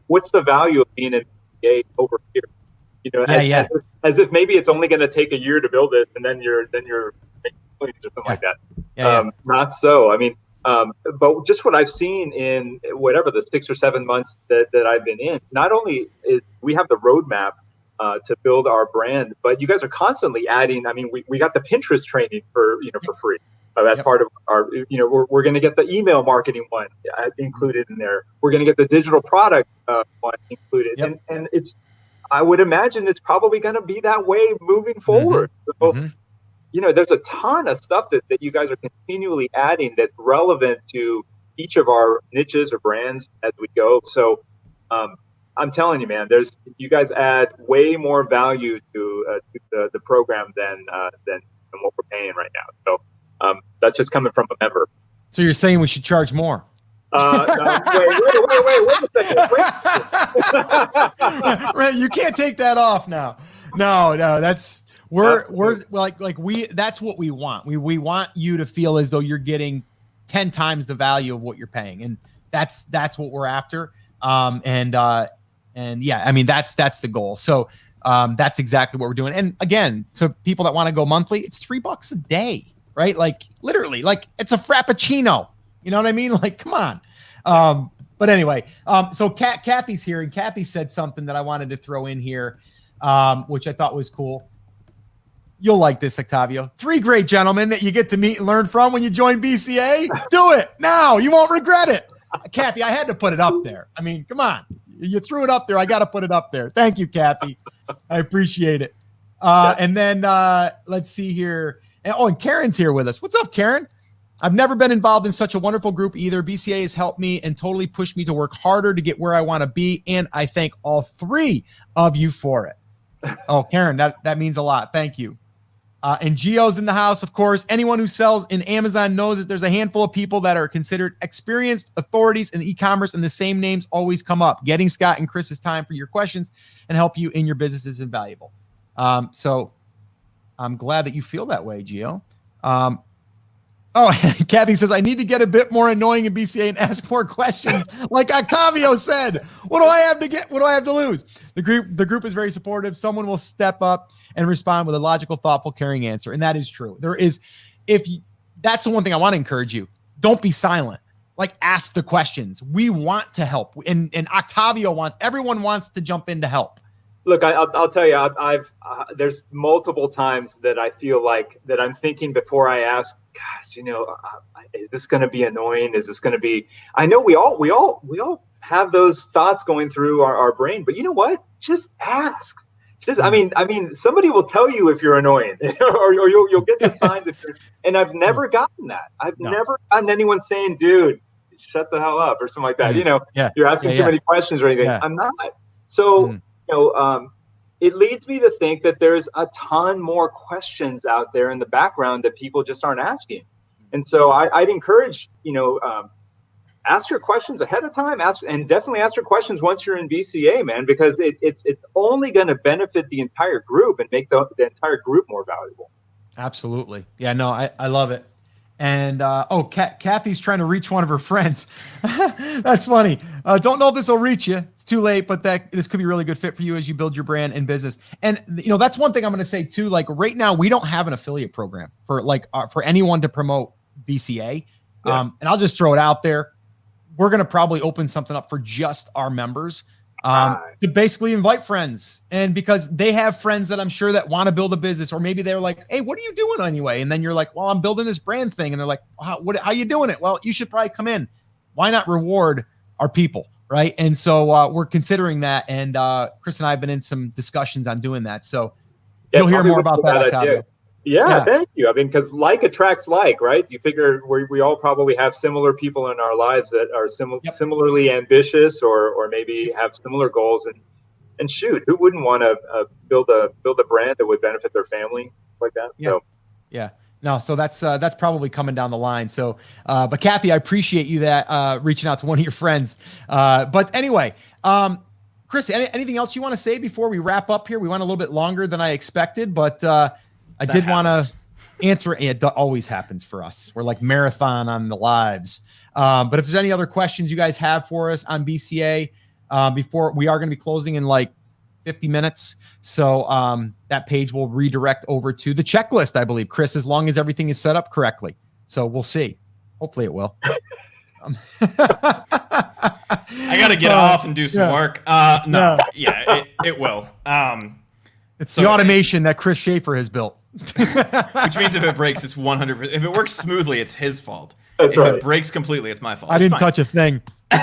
what's the value of being an MBA over here? As if maybe it's only going to take a year to build this, and then you're making millions or something like that. Not so. I mean, but just what I've seen in whatever the 6 or 7 months that I've been in, not only is we have the roadmap to build our brand, but you guys are constantly adding. I mean, we got the Pinterest training for free. That's part of our, we're going to get the email marketing one included in there. We're going to get the digital product one included, and I would imagine it's probably going to be that way moving forward. So, there's a ton of stuff that you guys are continually adding that's relevant to each of our niches or brands as we go. So I'm telling you, man, you guys add way more value to the program than what we're paying right now. So that's just coming from a member. So you're saying we should charge more? No, wait a second. You can't take that off now. No, that's we're that's what we want. We want you to feel as though you're getting 10 times the value of what you're paying, and that's what we're after. And yeah, I mean that's the goal. So that's exactly what we're doing. And again, to people that want to go monthly, it's $3 a day, right? Like literally, like it's a frappuccino. You know what I mean? Like, come on. But anyway, so Kathy's here, and Kathy said something that I wanted to throw in here, which I thought was cool. You'll like this, Octavio. 3 great gentlemen that you get to meet and learn from when you join BCA. Do it now. You won't regret it. Kathy, I had to put it up there. I mean, come on. You threw it up there. I got to put it up there. Thank you, Kathy. I appreciate it. And then let's see here. And Karen's here with us. What's up, Karen? I've never been involved in such a wonderful group either. BCA has helped me and totally pushed me to work harder to get where I want to be, and I thank all 3 of you for it. Oh, Karen, that means a lot. Thank you. And Gio's in the house, of course. Anyone who sells in Amazon knows that there's a handful of people that are considered experienced authorities in e-commerce, and the same names always come up. Getting Scott and Chris's time for your questions and help you in your business is invaluable. So I'm glad that you feel that way, Gio. Oh, Kathy says, I need to get a bit more annoying in BCA and ask more questions. Like Octavio said, what do I have to get? What do I have to lose? The group is very supportive. Someone will step up and respond with a logical, thoughtful, caring answer. And that is true. That's the one thing I want to encourage you. Don't be silent. Like, ask the questions. We want to help. And Octavio everyone wants to jump in to help. Look, I'll tell you, there's multiple times that I feel like that I'm thinking before I ask, gosh, is this going to be annoying? Is this going to be, I know we all have those thoughts going through our brain, but you know what? Just ask. Just, I mean, somebody will tell you if you're annoying, or you'll get the signs if you're. And I've never gotten that. I've never gotten anyone saying, "Dude, shut the hell up," or something like that. You're asking too many questions or anything. Yeah. I'm not. So it leads me to think that there's a ton more questions out there in the background that people just aren't asking. And so I'd encourage, ask your questions ahead of time. And definitely ask your questions once you're in BCA, man, because it's only going to benefit the entire group and make the entire group more valuable. Absolutely. Yeah, no, I love it. And Kathy's trying to reach one of her friends. That's funny. Don't know if this will reach you. It's too late, but this could be a really good fit for you as you build your brand and business. And that's one thing I'm going to say too. Like right now, we don't have an affiliate program for anyone to promote BCA. Yeah. And I'll just throw it out there. We're going to probably open something up for just our members to basically invite friends. And because they have friends that I'm sure that want to build a business, or maybe they're like, hey, what are you doing anyway? And then you're like, well, I'm building this brand thing. And they're like, how you doing it? Well, you should probably come in. Why not reward our people? Right. And so we're considering that. And Chris and I have been in some discussions on doing that. So you'll hear more about that, Octavio. Yeah, thank you. I mean, because like attracts like, right? You figure we all probably have similar people in our lives that are similarly ambitious, or maybe have similar goals. And shoot, who wouldn't want to build a brand that would benefit their family like that? Yeah. So. Yeah. No, so that's probably coming down the line. So, but Kathy, I appreciate you reaching out to one of your friends. But anyway, Chris, anything else you want to say before we wrap up here? We went a little bit longer than I expected, but I did want to answer. It always happens for us. We're like marathon on the lives. But if there's any other questions you guys have for us on BCA, before we are going to be closing in like 50 minutes. So that page will redirect over to the checklist, I believe, Chris, as long as everything is set up correctly. So we'll see. Hopefully it will. I got to get off and do some work. It will. It's the automation that Chris Schaefer has built. Which means if it breaks, it's 100%. If it works smoothly, it's his fault. That's if it breaks completely, it's my fault. I didn't touch a thing. I'm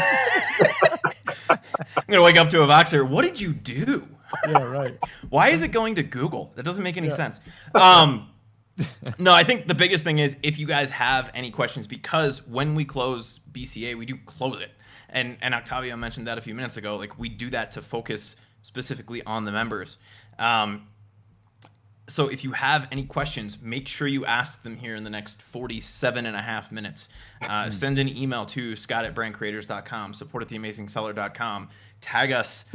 going to wake up to a Voxer. What did you do? Yeah, right. Why is it going to Google? That doesn't make any sense. No, I think the biggest thing is if you guys have any questions, because when we close BCA, we do close it. And Octavio mentioned that a few minutes ago. Like, we do that to focus specifically on the members. So if you have any questions, make sure you ask them here in the next 47.5 minutes. Send an email to scott@brandcreators.com, support@theamazingseller.com. Tag us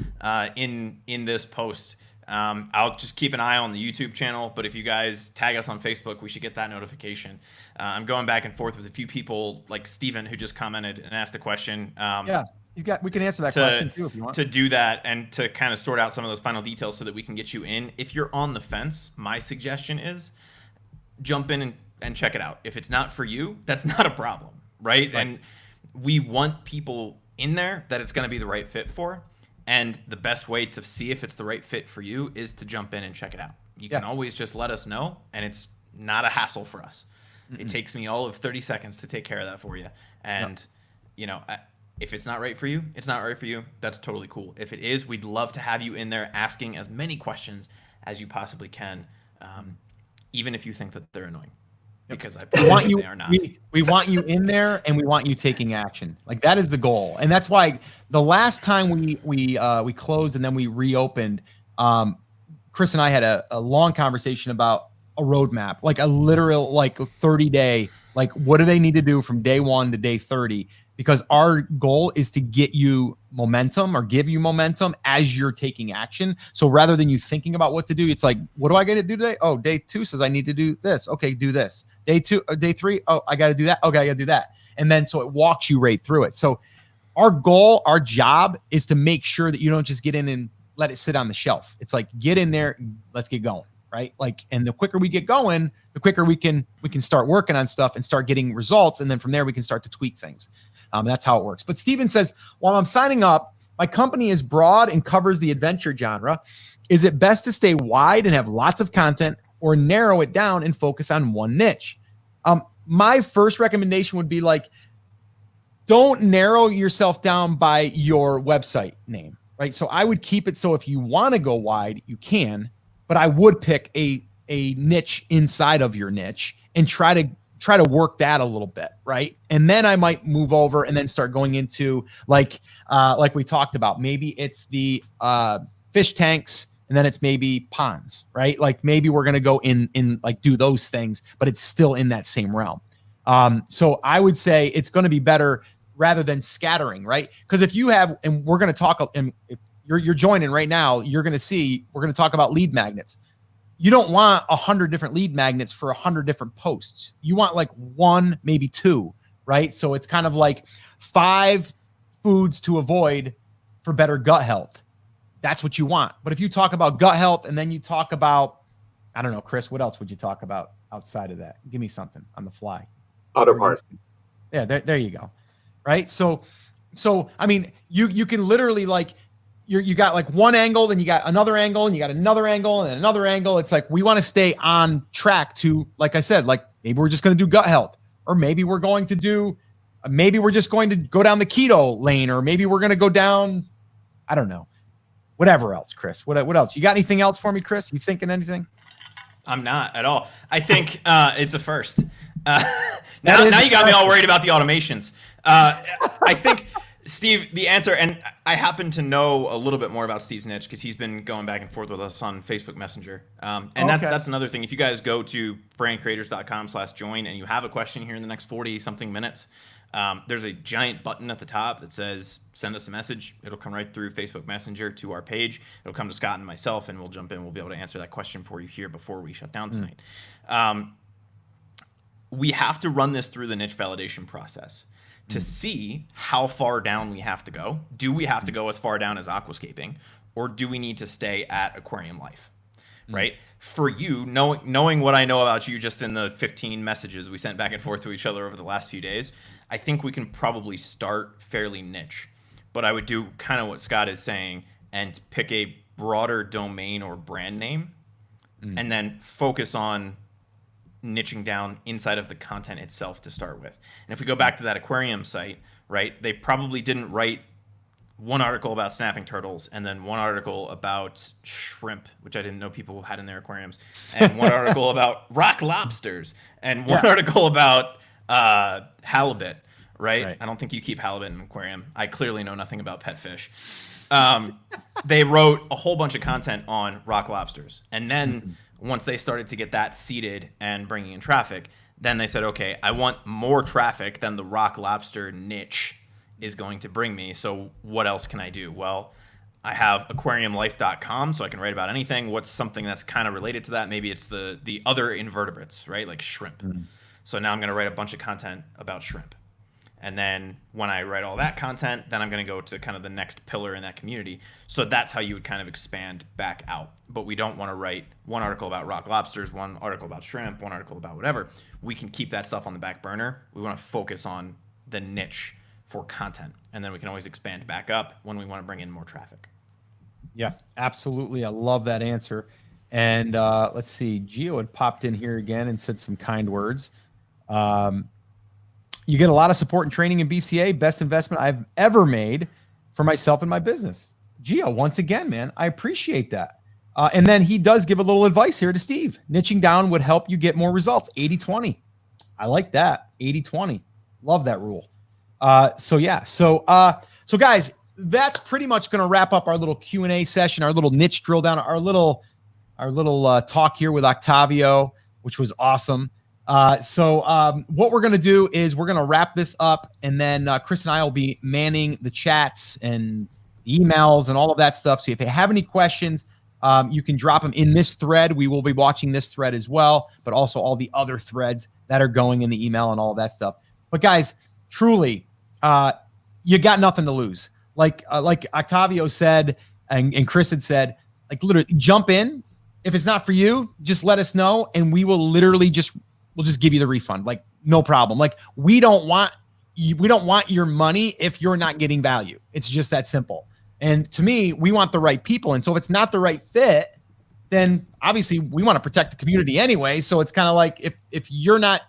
in this post. I'll just keep an eye on the YouTube channel, but if you guys tag us on Facebook, we should get that notification. I'm going back and forth with a few people, like Steven, who just commented and asked a question. We can answer that question too if you want. To do that and to kind of sort out some of those final details so that we can get you in. If you're on the fence, my suggestion is jump in and check it out. If it's not for you, that's not a problem, right? And we want people in there that it's going to be the right fit for. And the best way to see if it's the right fit for you is to jump in and check it out. You can always just let us know, and it's not a hassle for us. It takes me all of 30 seconds to take care of that for you. And, if it's not right for you, it's not right for you. That's totally cool. If it is, we'd love to have you in there asking as many questions as you possibly can, even if you think that they're annoying. Because I promise they are not. We want you in there, and we want you taking action. Like, that is the goal. And that's why the last time we closed and then we reopened, Chris and I had a long conversation about a roadmap, like a literal 30-day, like what do they need to do from day 1 to day 30? Because our goal is to get you momentum or give you momentum as you're taking action. So rather than you thinking about what to do, it's like, what do I got to do today? Oh, day 2 says I need to do this. Okay, do this. Day 3, oh, I got to do that. Okay, I got to do that. And then so it walks you right through it. So our goal, our job is to make sure that you don't just get in and let it sit on the shelf. It's like, get in there, let's get going, right? Like, and the quicker we get going, the quicker we can start working on stuff and start getting results. And then from there, we can start to tweak things. That's how it works. But Steven says, while I'm signing up, my company is broad and covers the adventure genre. Is it best to stay wide and have lots of content, or narrow it down and focus on one niche? My first recommendation would be don't narrow yourself down by your website name, right? So I would keep it so if you want to go wide, you can, but I would pick a niche inside of your niche and try to work that a little bit, right? And then I might move over and then start going into like we talked about. Maybe it's the fish tanks, and then it's maybe ponds, right? Like maybe we're gonna go in like do those things, but it's still in that same realm. So I would say it's going to be better rather than scattering, right? Because if you have, and we're going to talk, and if you're joining right now, you're going to see we're going to talk about lead magnets. You don't want 100 different lead magnets for 100 different posts. You want like 1, maybe 2, right? So it's kind of like 5 foods to avoid for better gut health. That's what you want. But if you talk about gut health and then you talk about, I don't know, Chris, what else would you talk about outside of that? Give me something on the fly. Auto parts. Yeah, there you go. Right. So I mean, you can literally like you got like one angle, then you got another angle, and you got another angle and another angle. It's like we want to stay on track to, like I said, like maybe we're just going to do gut health, or maybe we're going to do, maybe we're just going to go down the keto lane, or maybe we're going to go down, I don't know, whatever else, Chris. What else? You got anything else for me, Chris? You thinking anything? I'm not at all. I think it's a first. Now you got me all worried about the automations. I think, Steve, the answer, and I happen to know a little bit more about Steve's niche because he's been going back and forth with us on Facebook Messenger. That's another thing. If you guys go to brandcreators.com/join and you have a question here in the next 40 something minutes, there's a giant button at the top that says send us a message. It'll come right through Facebook Messenger to our page. It'll come to Scott and myself, and we'll jump in. We'll be able to answer that question for you here before we shut down tonight. We have to run this through the niche validation process to see how far down we have to go. Do we have to go as far down as aquascaping, or do we need to stay at aquarium life, right? For you, knowing what I know about you just in the 15 messages we sent back and forth to each other over the last few days, I think we can probably start fairly niche. But I would do kind of what Scott is saying and pick a broader domain or brand name and then focus on niching down inside of the content itself to start with. And if we go back to that aquarium site, right, they probably didn't write one article about snapping turtles and then one article about shrimp, which I didn't know people had in their aquariums, and one article about rock lobsters, and one article about halibut, right? I don't think you keep halibut in an aquarium. I clearly know nothing about pet fish. They wrote a whole bunch of content on rock lobsters, and then once they started to get that seeded and bringing in traffic, then they said, okay, I want more traffic than the rock lobster niche is going to bring me. So what else can I do? Well, I have aquariumlife.com, so I can write about anything. What's something that's kind of related to that? Maybe it's the other invertebrates, right? Like shrimp. So now I'm going to write a bunch of content about shrimp. And then when I write all that content, then I'm going to go to kind of the next pillar in that community. So that's how you would kind of expand back out. But we don't want to write one article about rock lobsters, one article about shrimp, one article about whatever. We can keep that stuff on the back burner. We want to focus on the niche for content. And then we can always expand back up when we want to bring in more traffic. Yeah, absolutely. I love that answer. And let's see, Gio had popped in here again and said some kind words. You get a lot of support and training in BCA. Best investment I've ever made for myself and my business. Gio, once again, man, I appreciate that. And then he does give a little advice here to Steve. Niching down would help you get more results. 80-20. I like that. 80-20. Love that rule. So guys, that's pretty much going to wrap up our little Q&A session, our little niche drill down, our little talk here with Octavio, which was awesome. What we're going to do is we're going to wrap this up, and then Chris and I will be manning the chats and the emails and all of that stuff. So if you have any questions, you can drop them in this thread. We will be watching this thread as well, but also all the other threads that are going in the email and all of that stuff. But guys, truly, you got nothing to lose. Like Octavio said, and Chris had said, like literally jump in. If it's not for you, just let us know, and we will literally we'll just give you the refund. Like, no problem. Like, we don't want your money if you're not getting value. It's just that simple. And to me, we want the right people. And so if it's not the right fit, then obviously we want to protect the community anyway. So it's kind of like if you're not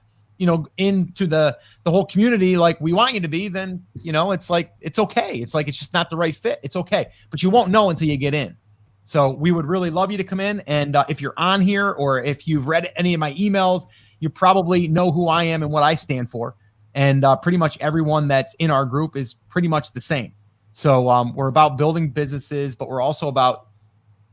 into the whole community like we want you to be, then, it's like, it's okay. It's like, it's just not the right fit. It's okay. But you won't know until you get in. So we would really love you to come in. And if you're on here, or if you've read any of my emails, you probably know who I am and what I stand for. And pretty much everyone that's in our group is pretty much the same. So we're about building businesses, but we're also about,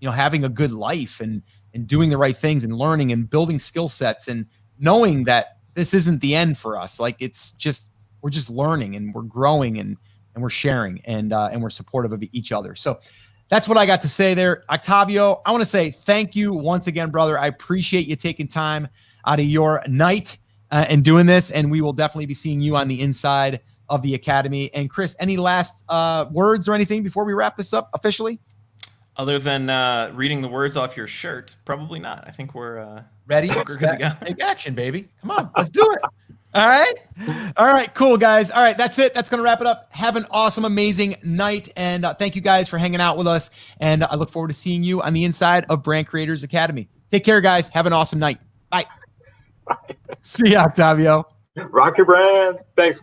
having a good life and doing the right things and learning and building skill sets and knowing that this isn't the end for us. Like, we're just learning and we're growing and we're sharing and we're supportive of each other. So that's what I got to say there. Octavio, I want to say thank you once again, brother. I appreciate you taking time out of your night and doing this. And we will definitely be seeing you on the inside of the Academy. And Chris, any last words or anything before we wrap this up officially? Other than reading the words off your shirt, probably not. I think we're ready. We're good to go. Take action, baby. Come on, let's do it. All right, cool, guys. All right, that's it. That's going to wrap it up. Have an awesome, amazing night. And thank you guys for hanging out with us. And I look forward to seeing you on the inside of Brand Creators Academy. Take care, guys. Have an awesome night. Bye. See you, Octavio. Rock your brand. Thanks, guys.